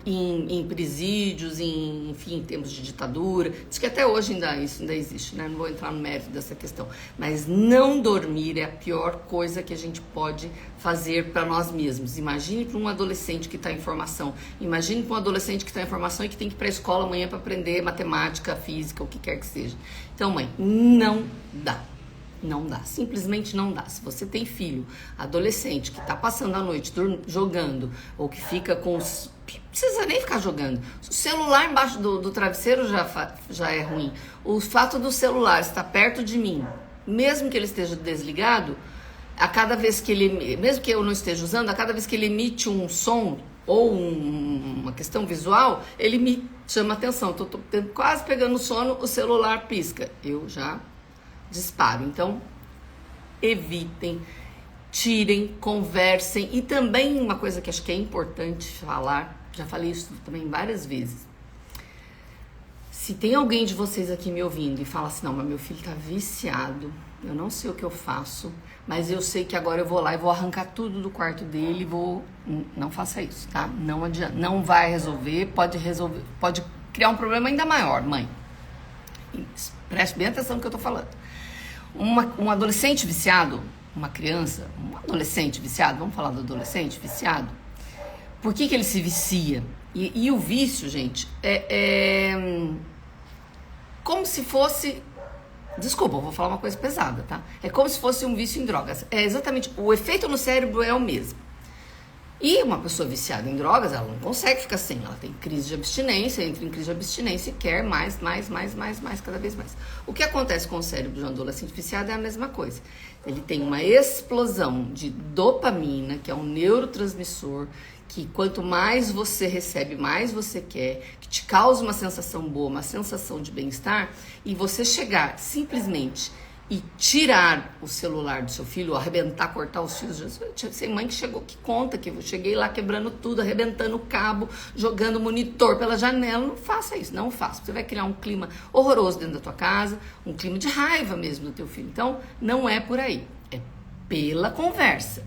A: em presídios, enfim, em termos de ditadura. Diz que até hoje isso ainda existe, né? Não vou entrar no mérito dessa questão. Mas não dormir é a pior coisa que a gente pode fazer para nós mesmos. Imagine para um adolescente que está em formação. Imagine para um adolescente que está em formação e que tem que ir para a escola amanhã para aprender matemática, física, o que quer que seja. Então, mãe, não dá. Não dá, simplesmente não dá. Se você tem filho, adolescente, que tá passando a noite jogando, ou que fica com os... Não precisa nem ficar jogando. O celular embaixo do travesseiro já é ruim. O fato do celular estar perto de mim, mesmo que ele esteja desligado, a cada vez que ele... Mesmo que eu não esteja usando, a cada vez que ele emite um som ou uma questão visual, ele me chama atenção. Tô quase pegando sono, o celular pisca. Eu já disparo. Então, evitem, tirem, conversem. E também uma coisa que acho que é importante falar, já falei isso também várias vezes. Se tem alguém de vocês aqui me ouvindo e fala assim, não, mas meu filho tá viciado, eu não sei o que eu faço, mas eu sei que agora eu vou lá e vou arrancar tudo do quarto dele e vou... Não faça isso, tá? Não adianta, não vai resolver, pode criar um problema ainda maior, mãe. Preste bem atenção no que eu tô falando. Um adolescente viciado, uma criança, um adolescente viciado, vamos falar do adolescente viciado, por que ele se vicia? E o vício, gente, é como se fosse... Desculpa, eu vou falar uma coisa pesada, tá? É como se fosse um vício em drogas. É exatamente, o efeito no cérebro é o mesmo. E uma pessoa viciada em drogas, ela não consegue ficar sem. Ela tem crise de abstinência, entra em crise de abstinência e quer mais, cada vez mais. O que acontece com o cérebro de um adolescente viciado é a mesma coisa. Ele tem uma explosão de dopamina, que é um neurotransmissor, que quanto mais você recebe, mais você quer, que te causa uma sensação boa, uma sensação de bem-estar, e você chegar simplesmente e tirar o celular do seu filho, ou arrebentar, cortar os fios. Tem mãe que conta que eu cheguei lá quebrando tudo, arrebentando o cabo, jogando o monitor pela janela. Não faça isso, não faça. Você vai criar um clima horroroso dentro da tua casa, um clima de raiva mesmo do teu filho. Então, não é por aí, é pela conversa.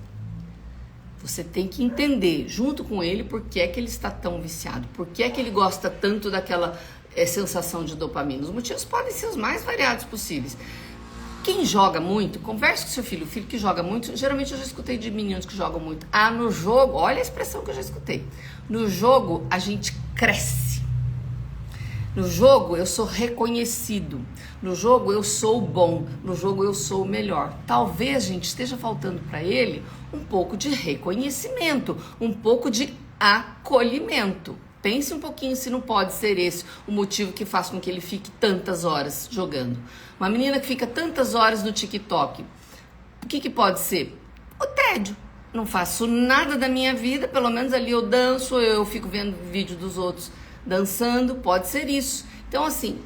A: Você tem que entender, junto com ele, por que é que ele está tão viciado, por que é que ele gosta tanto daquela sensação de dopamina. Os motivos podem ser os mais variados possíveis. Quem joga muito, converse com seu filho. O filho que joga muito, geralmente eu já escutei de meninos que jogam muito. No jogo, olha a expressão que eu já escutei. No jogo, a gente cresce. No jogo, eu sou reconhecido. No jogo, eu sou bom. No jogo, eu sou o melhor. Talvez, gente, esteja faltando para ele um pouco de reconhecimento, um pouco de acolhimento. Pense um pouquinho se não pode ser esse o motivo que faz com que ele fique tantas horas jogando. Uma menina que fica tantas horas no TikTok, o que pode ser? O tédio. Não faço nada da minha vida, pelo menos ali eu danço, eu fico vendo vídeo dos outros dançando, pode ser isso. Então, assim,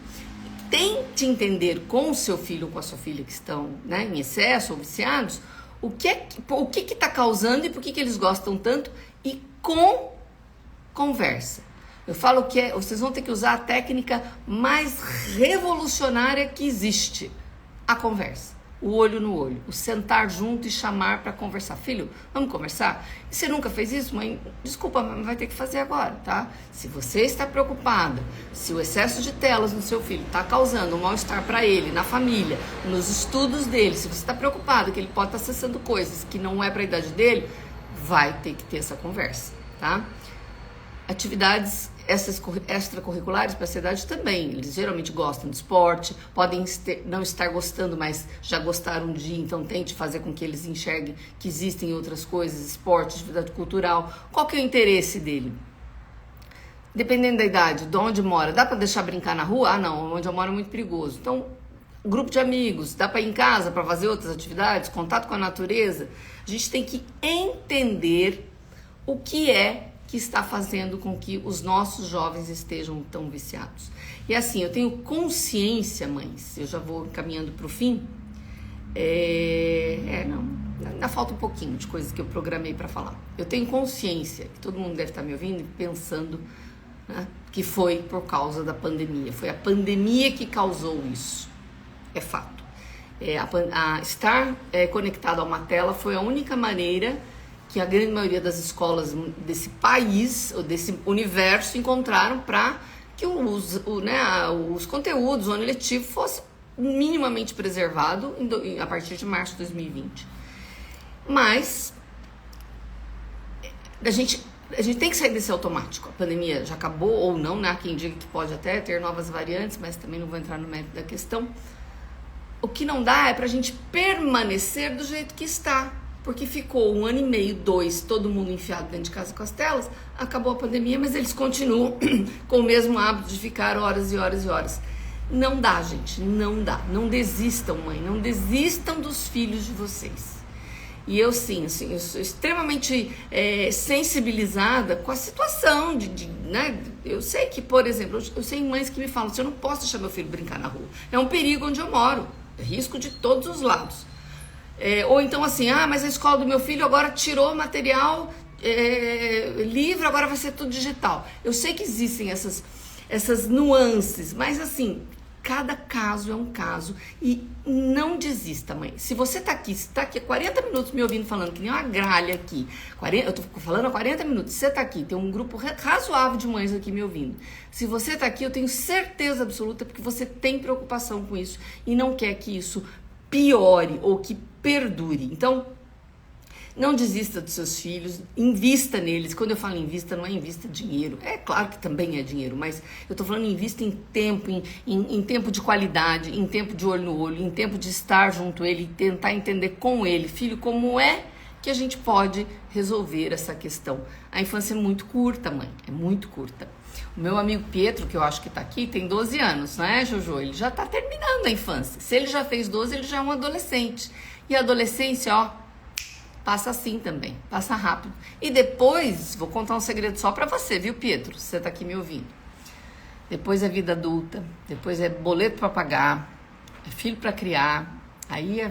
A: tente entender com o seu filho ou com a sua filha que estão, né, em excesso ou viciados, o que está causando e por que eles gostam tanto, e com conversa. Eu falo que vocês vão ter que usar a técnica mais revolucionária que existe, a conversa. O olho no olho, o sentar junto e chamar para conversar. Filho, vamos conversar? E você nunca fez isso, mãe? Desculpa, mas vai ter que fazer agora, tá? Se você está preocupada, se o excesso de telas no seu filho está causando um mal-estar para ele, na família, nos estudos dele, se você está preocupada que ele pode estar acessando coisas que não é para a idade dele, vai ter que ter essa conversa, tá? Atividades extracurriculares para essa idade também, eles geralmente gostam de esporte, podem não estar gostando, mas já gostaram um dia, então tente fazer com que eles enxerguem que existem outras coisas, esporte, atividade cultural. Qual que é o interesse dele? Dependendo da idade, de onde mora, dá para deixar brincar na rua? Não, onde eu moro é muito perigoso. Então, grupo de amigos, dá para ir em casa para fazer outras atividades, contato com a natureza. A gente tem que entender o que é que está fazendo com que os nossos jovens estejam tão viciados. E assim, eu tenho consciência, mães, eu já vou caminhando para o fim, ainda falta um pouquinho de coisas que eu programei para falar. Eu tenho consciência, que todo mundo deve estar me ouvindo e pensando, né, que foi por causa da pandemia. Foi a pandemia que causou isso, é fato. Estar conectado a uma tela foi a única maneira que a grande maioria das escolas desse país, ou desse universo, encontraram para que os conteúdos, o ano letivo, fosse minimamente preservado a partir de março de 2020. Mas a gente tem que sair desse automático. A pandemia já acabou ou não, né? Há quem diga que pode até ter novas variantes, mas também não vou entrar no mérito da questão. O que não dá é pra gente permanecer do jeito que está. Porque ficou 1 ano e meio, 2, todo mundo enfiado dentro de casa com as telas, acabou a pandemia, mas eles continuam com o mesmo hábito de ficar horas e horas e horas. Não dá, gente, não dá. Não desistam, mãe, não desistam dos filhos de vocês. E eu sim, assim, eu sou extremamente sensibilizada com a situação né? Eu sei que, por exemplo, eu sei mães que me falam assim, eu não posso deixar meu filho brincar na rua. É um perigo onde eu moro, é risco de todos os lados. Ou então assim, mas a escola do meu filho agora tirou material livre, agora vai ser tudo digital. Eu sei que existem essas nuances, mas assim, cada caso é um caso e não desista, mãe. Se você tá aqui, há 40 minutos me ouvindo falando que nem uma gralha aqui, eu tô falando há 40 minutos, você tá aqui, tem um grupo razoável de mães aqui me ouvindo. Se você tá aqui, eu tenho certeza absoluta porque você tem preocupação com isso e não quer que isso piore ou que perdure. Então, não desista dos seus filhos, invista neles. Quando eu falo invista, não é invista dinheiro. É claro que também é dinheiro, mas eu tô falando invista em tempo, em tempo de qualidade, em tempo de olho no olho, em tempo de estar junto a ele, tentar entender com ele, filho, como é que a gente pode resolver essa questão. A infância é muito curta, mãe, é muito curta. O meu amigo Pietro, que eu acho que tá aqui, tem 12 anos, né, Jojo? Ele já tá terminando a infância. Se ele já fez 12, ele já é um adolescente. E a adolescência, ó, passa assim também, passa rápido. E depois, vou contar um segredo só pra você, viu, Pietro? Você tá aqui me ouvindo. Depois é vida adulta, depois é boleto pra pagar, é filho pra criar, aí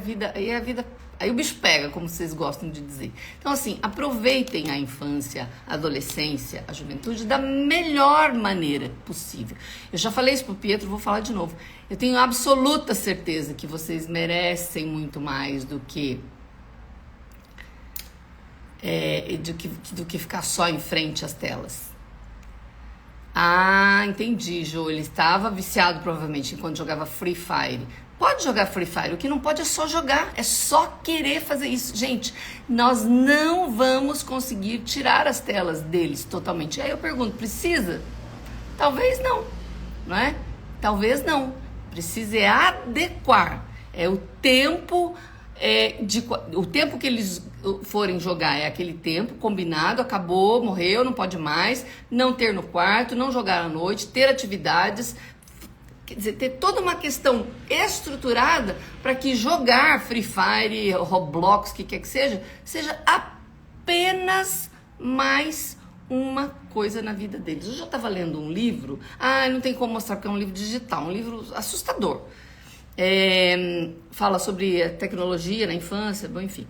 A: o bicho pega, como vocês gostam de dizer. Então, assim, aproveitem a infância, a adolescência, a juventude da melhor maneira possível. Eu já falei isso pro Pietro, vou falar de novo. Eu tenho absoluta certeza que vocês merecem muito mais do que ficar só em frente às telas. Ah, entendi, Jô. Ele estava viciado provavelmente enquanto jogava Free Fire. Pode jogar Free Fire, o que não pode é só jogar, é só querer fazer isso. Gente, nós não vamos conseguir tirar as telas deles totalmente. Aí eu pergunto, precisa? Talvez não, não é? Talvez não. Precisa adequar. É o tempo... o tempo que eles forem jogar é aquele tempo combinado, acabou, morreu, não pode mais, não ter no quarto, não jogar à noite, ter atividades, quer dizer, ter toda uma questão estruturada para que jogar Free Fire, Roblox, o que quer que seja apenas mais uma coisa na vida deles. Eu já estava lendo um livro, não tem como mostrar porque é um livro digital, um livro assustador. Fala sobre a tecnologia na infância, bom, enfim.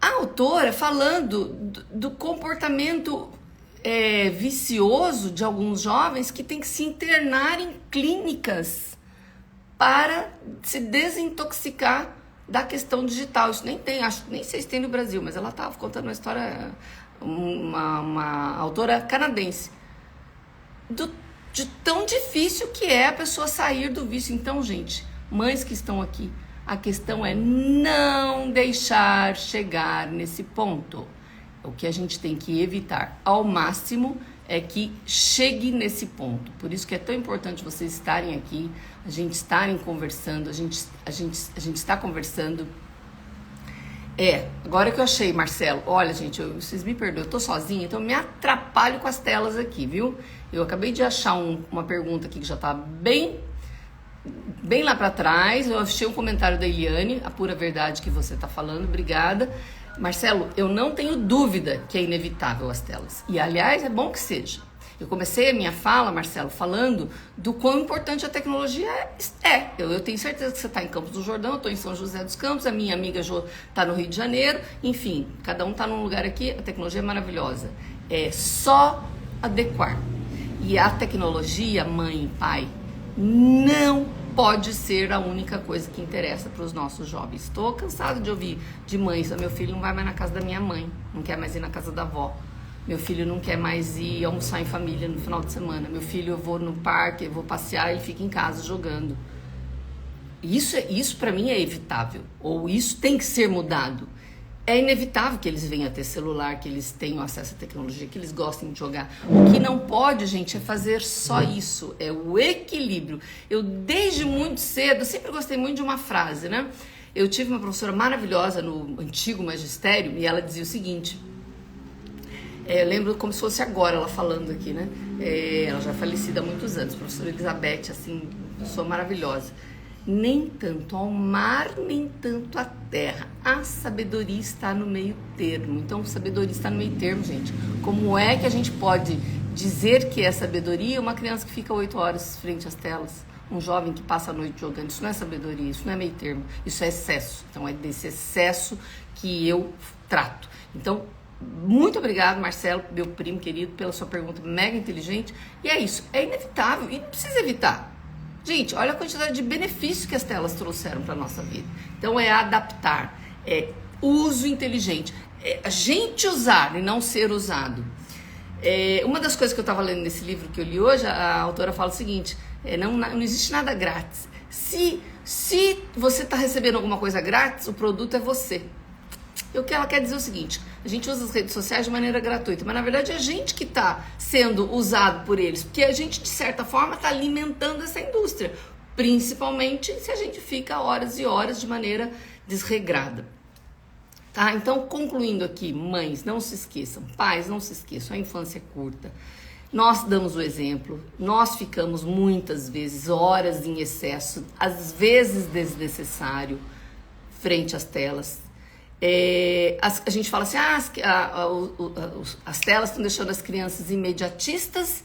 A: A autora falando do comportamento vicioso de alguns jovens que tem que se internar em clínicas para se desintoxicar da questão digital. Isso nem tem, nem sei se tem no Brasil, mas ela estava contando uma história, uma autora canadense, de tão difícil que é a pessoa sair do vício. Então, gente, mães que estão aqui, a questão é não deixar chegar nesse ponto. O que a gente tem que evitar ao máximo é que chegue nesse ponto. Por isso que é tão importante vocês estarem aqui, a gente estarem conversando, a gente está conversando. Agora que eu achei, Marcelo, olha, gente, vocês me perdoem, eu tô sozinha, então eu me atrapalho com as telas aqui, viu? Eu acabei de achar uma pergunta aqui que já tá bem lá para trás. Eu achei um comentário da Eliane, a pura verdade que você tá falando, obrigada. Marcelo, eu não tenho dúvida que é inevitável as telas. E, aliás, é bom que seja. Eu comecei a minha fala, Marcelo, falando do quão importante a tecnologia é. Eu tenho certeza que você está em Campos do Jordão, eu estou em São José dos Campos, a minha amiga Jo está no Rio de Janeiro. Enfim, cada um está num lugar aqui, a tecnologia é maravilhosa. É só adequar. E a tecnologia, mãe e pai, não pode ser a única coisa que interessa para os nossos jovens. Estou cansado de ouvir de mães, meu filho não vai mais na casa da minha mãe, não quer mais ir na casa da avó. Meu filho não quer mais ir almoçar em família no final de semana. Meu filho, eu vou no parque, eu vou passear, ele fica em casa jogando. Isso para mim é evitável, ou isso tem que ser mudado. é inevitável que eles venham a ter celular, que eles tenham acesso à tecnologia, que eles gostem de jogar. O que não pode, gente, é fazer só isso, é o equilíbrio. Eu, desde muito cedo, sempre gostei muito de uma frase, né? Eu tive uma professora maravilhosa no antigo magistério e ela dizia o seguinte, eu lembro como se fosse agora ela falando aqui, né? Ela já é falecida há muitos anos, professora Elizabeth, assim, pessoa maravilhosa. Nem tanto ao mar, nem tanto à terra. A sabedoria está no meio termo. Então, sabedoria está no meio termo, gente. Como é que a gente pode dizer que é sabedoria uma criança que fica 8 horas frente às telas? Um jovem que passa a noite jogando? Isso não é sabedoria, isso não é meio termo. Isso é excesso. Então, é desse excesso que eu trato. Então, muito obrigado, Marcelo, meu primo querido, pela sua pergunta mega inteligente. E é isso, é inevitável e não precisa evitar. Gente, olha a quantidade de benefícios que as telas trouxeram para a nossa vida. Então é adaptar, é uso inteligente, é a gente usar e não ser usado. Uma das coisas que eu estava lendo nesse livro que eu li hoje, a autora fala o seguinte, não existe nada grátis. Se você está recebendo alguma coisa grátis, o produto é você. E o que ela quer dizer é o seguinte, a gente usa as redes sociais de maneira gratuita, mas na verdade é a gente que está sendo usado por eles, porque a gente de certa forma está alimentando essa indústria, principalmente se a gente fica horas e horas de maneira desregrada. Tá? Então, concluindo aqui, mães, não se esqueçam, pais, não se esqueçam, a infância é curta. Nós damos o exemplo, nós ficamos muitas vezes horas em excesso, às vezes desnecessário, frente às telas. A gente fala assim, as telas estão deixando as crianças imediatistas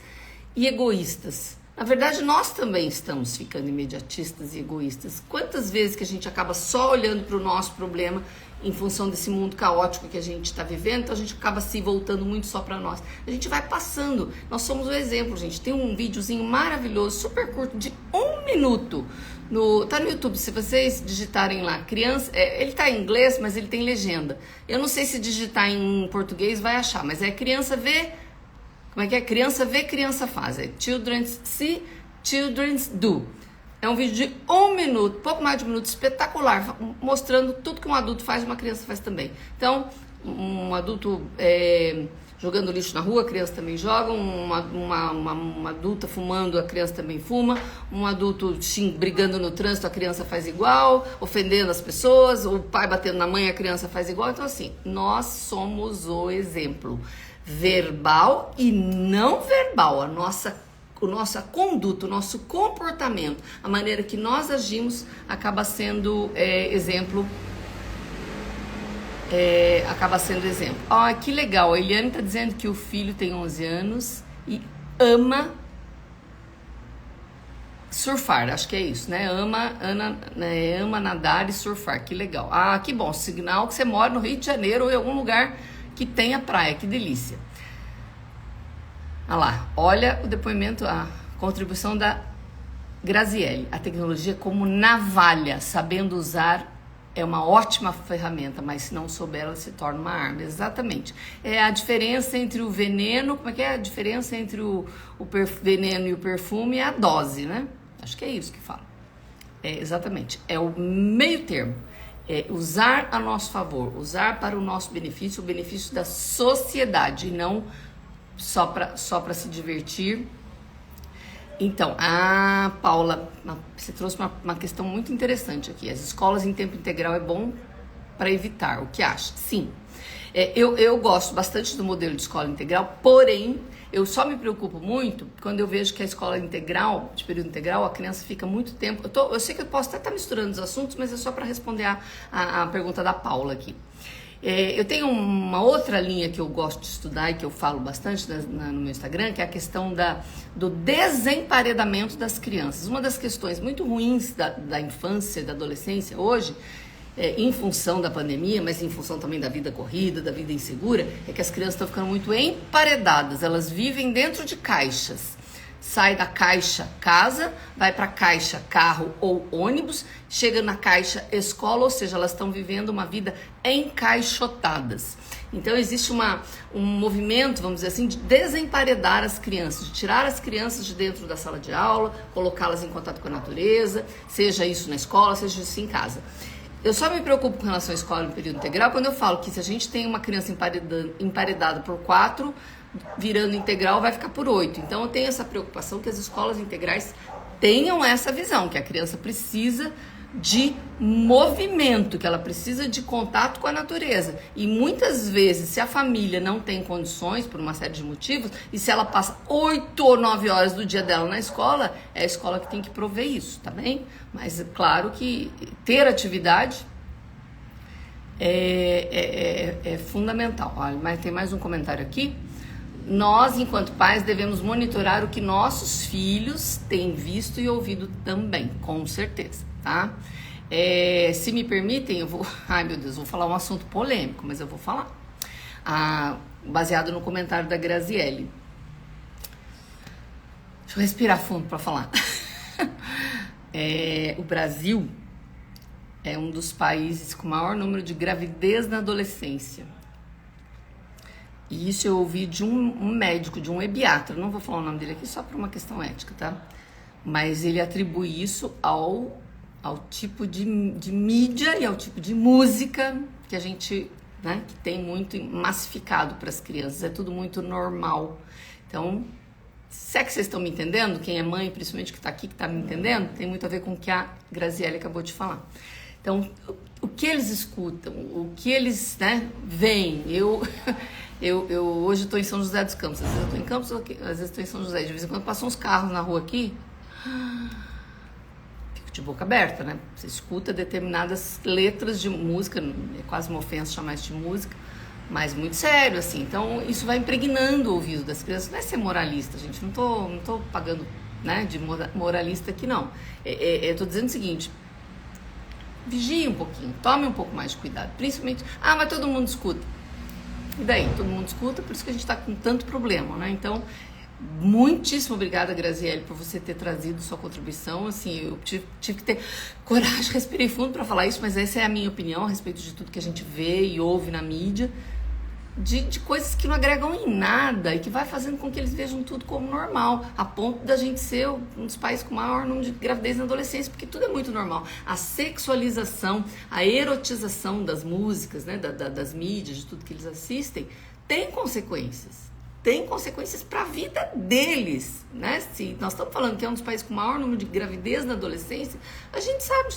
A: e egoístas. Na verdade, nós também estamos ficando imediatistas e egoístas. Quantas vezes que a gente acaba só olhando para o nosso problema em função desse mundo caótico que a gente está vivendo, então a gente acaba se voltando muito só para nós. A gente vai passando, nós somos o exemplo, gente. Tem um videozinho maravilhoso, super curto, de 1 minuto, tá no YouTube, se vocês digitarem lá, criança, ele tá em inglês, mas ele tem legenda. Eu não sei se digitar em português vai achar, mas criança vê, como é que é? Criança vê, criança faz. Children see, children do. É um vídeo de 1 minuto, pouco mais de 1 minuto, espetacular, mostrando tudo que um adulto faz e uma criança faz também. Então, um adulto jogando lixo na rua, a criança também joga, uma adulta fumando, a criança também fuma, um adulto brigando no trânsito, a criança faz igual, ofendendo as pessoas, o pai batendo na mãe, a criança faz igual. Então, assim, nós somos o exemplo verbal e não verbal, a nossa conduta, o nosso comportamento, a maneira que nós agimos acaba sendo exemplo. Acaba sendo exemplo. Que legal, a Eliane está dizendo que o filho tem 11 anos e ama surfar, acho que é isso, né? Ama nadar e surfar, que legal. Que bom, sinal que você mora no Rio de Janeiro ou em algum lugar que tenha praia, que delícia. Olha o depoimento, a contribuição da Graziele. A tecnologia como navalha, sabendo usar, é uma ótima ferramenta, mas se não souber, ela se torna uma arma. Exatamente. É a diferença entre o veneno, como é que é? A diferença entre o veneno e o perfume é a dose, né? Acho que é isso que fala. Exatamente. É o meio termo. Usar a nosso favor, usar para o nosso benefício, o benefício da sociedade, e não só para se divertir. Então, Paula, você trouxe uma questão muito interessante aqui. As escolas em tempo integral é bom para evitar, o que acha? Sim. Eu gosto bastante do modelo de escola integral, porém, eu só me preocupo muito quando eu vejo que a escola integral, de período integral, a criança fica muito tempo... Eu sei que eu posso até estar misturando os assuntos, mas é só para responder a pergunta da Paula aqui. Eu tenho uma outra linha que eu gosto de estudar e que eu falo bastante no meu Instagram, que é a questão do desemparedamento das crianças. Uma das questões muito ruins da infância e da adolescência hoje, em função da pandemia, mas em função também da vida corrida, da vida insegura, é que as crianças estão ficando muito emparedadas, elas vivem dentro de caixas. Sai da caixa casa, vai para a caixa carro ou ônibus, chega na caixa escola, ou seja, elas estão vivendo uma vida encaixotadas. Então existe um movimento, vamos dizer assim, de desemparedar as crianças, de tirar as crianças de dentro da sala de aula, colocá-las em contato com a natureza, seja isso na escola, seja isso em casa. Eu só me preocupo com relação à escola em período integral quando eu falo que se a gente tem uma criança emparedada por 4, virando integral vai ficar por 8. Então eu tenho essa preocupação que as escolas integrais tenham essa visão, que a criança precisa de movimento, que ela precisa de contato com a natureza. E muitas vezes, se a família não tem condições, por uma série de motivos, e se ela passa 8 ou 9 horas do dia dela na escola, é a escola que tem que prover isso, tá bem? Mas é claro que ter atividade é fundamental. Olha, mas tem mais um comentário aqui. Nós, enquanto pais, devemos monitorar o que nossos filhos têm visto e ouvido também, com certeza, tá? Se me permitem, eu vou... Ai, meu Deus, vou falar um assunto polêmico, mas eu vou falar. Baseado no comentário da Graziele. Deixa eu respirar fundo para falar. O Brasil é um dos países com maior número de gravidez na adolescência. E isso eu ouvi de um médico, de um ebiatra, não vou falar o nome dele aqui só por uma questão ética, tá? Mas ele atribui isso ao tipo de mídia e ao tipo de música que a gente, né, que tem muito massificado para as crianças, é tudo muito normal. Então, se é que vocês estão me entendendo, quem é mãe, principalmente que está aqui, que está me entendendo, tem muito a ver com o que a Graziele acabou de falar. Então, o que eles escutam, o que eles, né, veem, eu hoje estou em São José dos Campos, às vezes eu estou em Campos, às vezes estou em São José, de vez em quando passam uns carros na rua aqui, fico de boca aberta, né? Você escuta determinadas letras de música, é quase uma ofensa chamar isso de música, mas muito sério, assim. Então, isso vai impregnando o ouvido das crianças. Não é ser moralista, gente, não tô pagando, né, de moralista aqui, não. Eu tô dizendo o seguinte: vigie um pouquinho, tome um pouco mais de cuidado, principalmente, mas todo mundo escuta. E daí? Todo mundo escuta, por isso que a gente está com tanto problema, né? Então, muitíssimo obrigada, Graziele, por você ter trazido sua contribuição. Assim, eu tive que ter coragem, respirei fundo para falar isso, mas essa é a minha opinião a respeito de tudo que a gente vê e ouve na mídia, de coisas que não agregam em nada e que vai fazendo com que eles vejam tudo como normal, a ponto da gente ser um dos países com maior número de gravidez na adolescência, porque tudo é muito normal. A sexualização, a erotização das músicas, né, das mídias, de tudo que eles assistem, tem consequências. Tem consequências para a vida deles, né? Se nós estamos falando que é um dos países com maior número de gravidez na adolescência, a gente sabe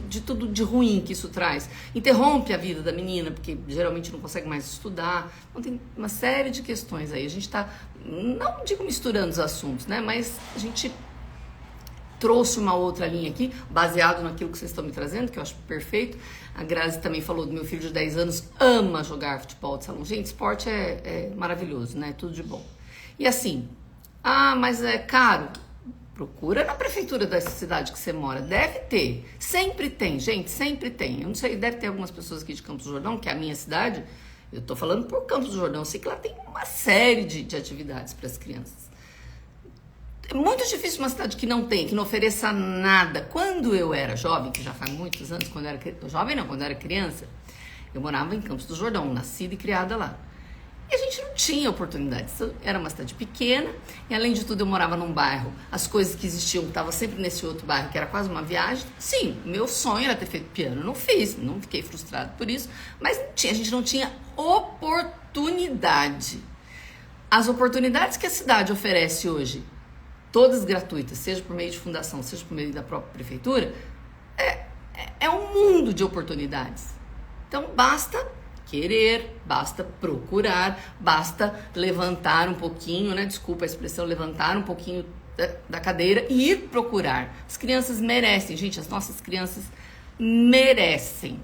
A: de tudo de ruim que isso traz. Interrompe a vida da menina, porque geralmente não consegue mais estudar. Então tem uma série de questões aí. A gente está, não digo misturando os assuntos, né? Mas a gente trouxe uma outra linha aqui, baseado naquilo que vocês estão me trazendo, que eu acho perfeito. A Grazi também falou do meu filho de 10 anos, ama jogar futebol de salão. Gente, esporte é maravilhoso, né? Tudo de bom. E assim, mas é caro. Procura na prefeitura da cidade que você mora. Deve ter. Sempre tem, gente, sempre tem. Eu não sei, deve ter algumas pessoas aqui de Campos do Jordão, que é a minha cidade. Eu tô falando por Campos do Jordão. Eu sei que lá tem uma série de atividades para as crianças. É muito difícil uma cidade que não ofereça nada. Quando eu era jovem, que já faz muitos anos, quando eu era criança, eu morava em Campos do Jordão, nascida e criada lá. E a gente não tinha oportunidades. Era uma cidade pequena e, além de tudo, eu morava num bairro. As coisas que existiam estavam sempre nesse outro bairro, que era quase uma viagem. Sim, meu sonho era ter feito piano. Não fiz, não fiquei frustrado por isso. Mas a gente não tinha oportunidade. As oportunidades que a cidade oferece hoje, todas gratuitas, seja por meio de fundação, seja por meio da própria prefeitura, é um mundo de oportunidades. Então, basta querer, basta procurar, basta levantar um pouquinho, né? Desculpa a expressão, levantar um pouquinho da cadeira e ir procurar. As crianças merecem, gente, as nossas crianças merecem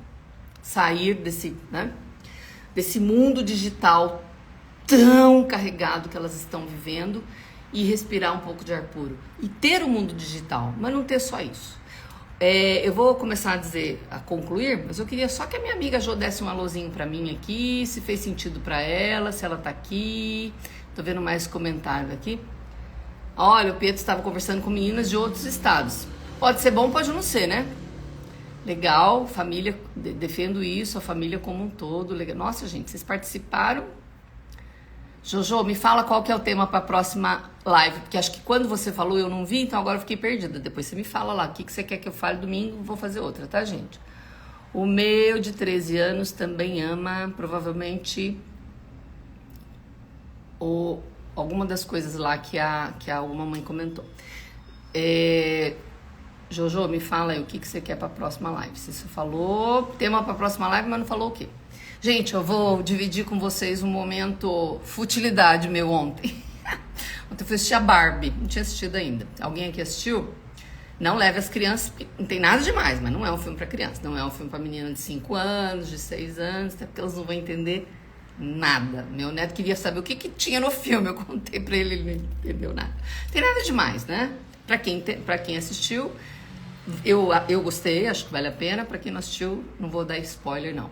A: sair desse mundo digital tão carregado que elas estão vivendo e respirar um pouco de ar puro. E ter o mundo digital, mas não ter só isso. Eu vou começar a concluir, mas eu queria só que a minha amiga Jo desse um alôzinho pra mim aqui, se fez sentido pra ela, se ela tá aqui. Tô vendo mais comentários aqui. Olha, o Pedro estava conversando com meninas de outros estados. Pode ser bom, pode não ser, né? Legal, família, defendo isso, a família como um todo. Legal. Nossa, gente, vocês participaram. Jojo, me fala qual que é o tema para a próxima live, porque acho que quando você falou eu não vi, então agora eu fiquei perdida. Depois você me fala lá, o que você quer que eu fale domingo, vou fazer outra, tá, gente? O meu de 13 anos também ama, provavelmente, alguma das coisas lá que a mamãe comentou. Jojo, me fala aí o que você quer pra próxima live. Você falou tema pra próxima live, mas não falou o quê? Gente, eu vou dividir com vocês um momento futilidade meu ontem. Ontem eu fui assistir a Barbie, não tinha assistido ainda. Alguém aqui assistiu? Não leve as crianças, não tem nada demais, mas não é um filme pra criança. Não é um filme pra menina de 5 anos, de 6 anos, até porque elas não vão entender nada. Meu neto queria saber o que tinha no filme, eu contei pra ele, ele não entendeu nada. Não tem nada demais, né? Pra quem assistiu, eu gostei, acho que vale a pena. Pra quem não assistiu, não vou dar spoiler, não.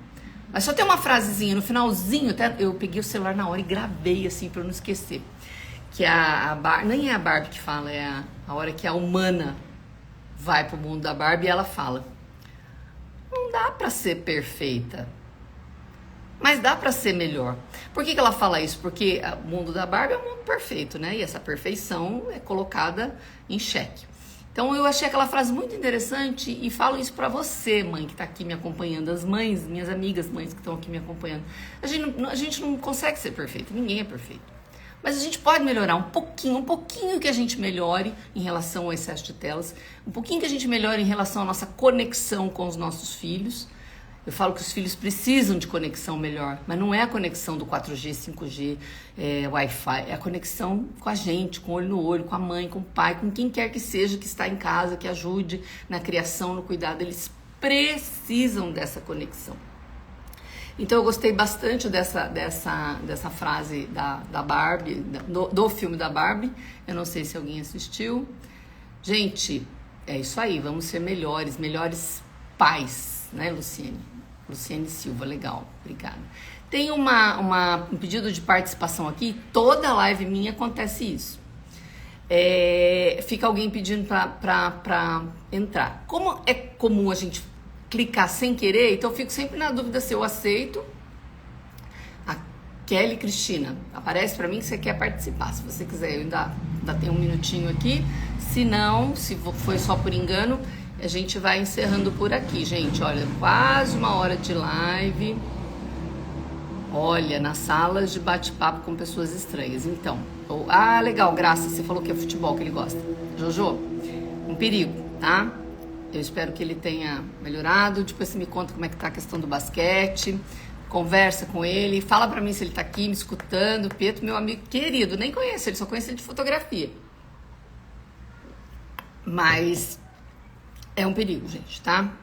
A: Mas só tem uma frasezinha, no finalzinho, até eu peguei o celular na hora e gravei, assim, pra eu não esquecer. Que a Barbie, nem é a Barbie que fala, é a hora que a humana vai pro mundo da Barbie e ela fala: não dá pra ser perfeita, mas dá pra ser melhor. Por que ela fala isso? Porque o mundo da Barbie é um mundo perfeito, né? E essa perfeição é colocada em xeque. Então eu achei aquela frase muito interessante e falo isso pra você, mãe, que tá aqui me acompanhando, as mães, minhas amigas mães que estão aqui me acompanhando. A gente não consegue ser perfeito, ninguém é perfeito. Mas a gente pode melhorar um pouquinho que a gente melhore em relação ao excesso de telas, um pouquinho que a gente melhore em relação à nossa conexão com os nossos filhos. Eu falo que os filhos precisam de conexão melhor, mas não é a conexão do 4G, 5G, Wi-Fi, é a conexão com a gente, com o olho no olho, com a mãe, com o pai, com quem quer que seja que está em casa, que ajude na criação, no cuidado. Eles precisam dessa conexão. Então eu gostei bastante dessa frase da Barbie, do filme da Barbie. Eu não sei se alguém assistiu. Gente, é isso aí, vamos ser melhores pais, né, Luciene? Luciene Silva, legal, obrigada. Tem um pedido de participação aqui, toda live minha acontece isso. Fica alguém pedindo pra entrar. Como é comum a gente clicar sem querer, então eu fico sempre na dúvida se eu aceito. A Kelly Cristina, aparece pra mim que você quer participar. Se você quiser, eu ainda tenho um minutinho aqui. Se não, se foi só por engano, a gente vai encerrando por aqui, gente. Olha, quase 1 hora de live. Olha, nas salas de bate-papo com pessoas estranhas. Então, legal, Graça, você falou que é futebol que ele gosta. Jojo, um perigo, tá? Eu espero que ele tenha melhorado. Depois você me conta como é que tá a questão do basquete. Conversa com ele. Fala pra mim se ele tá aqui me escutando. Pietro, meu amigo querido. Nem conheço ele, só conheço ele de fotografia. Mas é um perigo, gente, tá?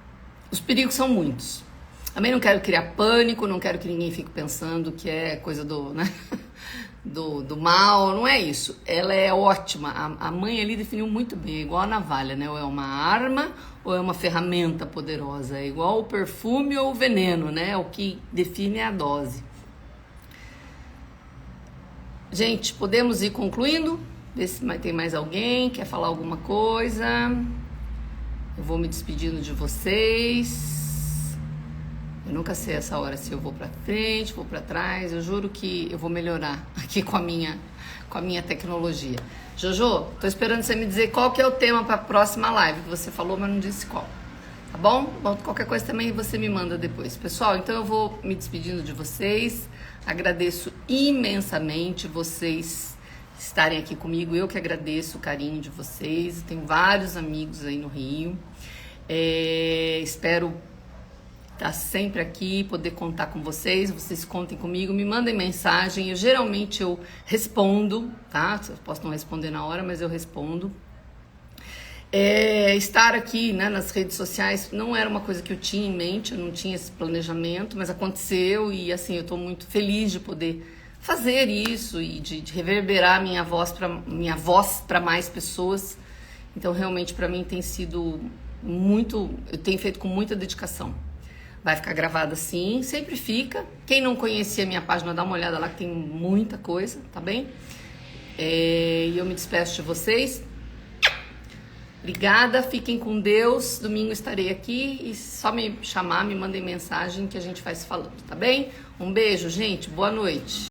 A: Os perigos são muitos. Também não quero criar pânico. Não quero que ninguém fique pensando que é coisa do mal, não é isso. Ela é ótima. A mãe ali definiu muito bem, é igual a navalha, né? Ou é uma arma ou é uma ferramenta poderosa. É igual o perfume ou o veneno, né? O que define é a dose. Gente, podemos ir concluindo? Ver se tem mais alguém, quer falar alguma coisa. Eu vou me despedindo de vocês. Eu nunca sei essa hora se eu vou pra frente, vou pra trás. Eu juro que eu vou melhorar aqui com a minha tecnologia. Jojo, tô esperando você me dizer qual que é o tema pra próxima live, que você falou, mas não disse qual. Tá bom? Bom, qualquer coisa também você me manda depois. Pessoal, então eu vou me despedindo de vocês. Agradeço imensamente vocês estarem aqui comigo. Eu que agradeço o carinho de vocês. Tenho vários amigos aí no Rio. Espero tá sempre aqui, poder contar com vocês contem comigo, me mandem mensagem, geralmente eu respondo, tá? Eu posso não responder na hora, mas eu respondo. Estar aqui, né, nas redes sociais não era uma coisa que eu tinha em mente, eu não tinha esse planejamento, mas aconteceu e assim, eu tô muito feliz de poder fazer isso e de reverberar minha voz para mais pessoas. Então realmente para mim tem sido eu tenho feito com muita dedicação. Vai ficar gravado assim, sempre fica. Quem não conhecia a minha página, dá uma olhada lá que tem muita coisa, tá bem? E eu me despeço de vocês. Obrigada, fiquem com Deus. Domingo estarei aqui e só me chamar, me mandem mensagem que a gente vai se falando, tá bem? Um beijo, gente. Boa noite.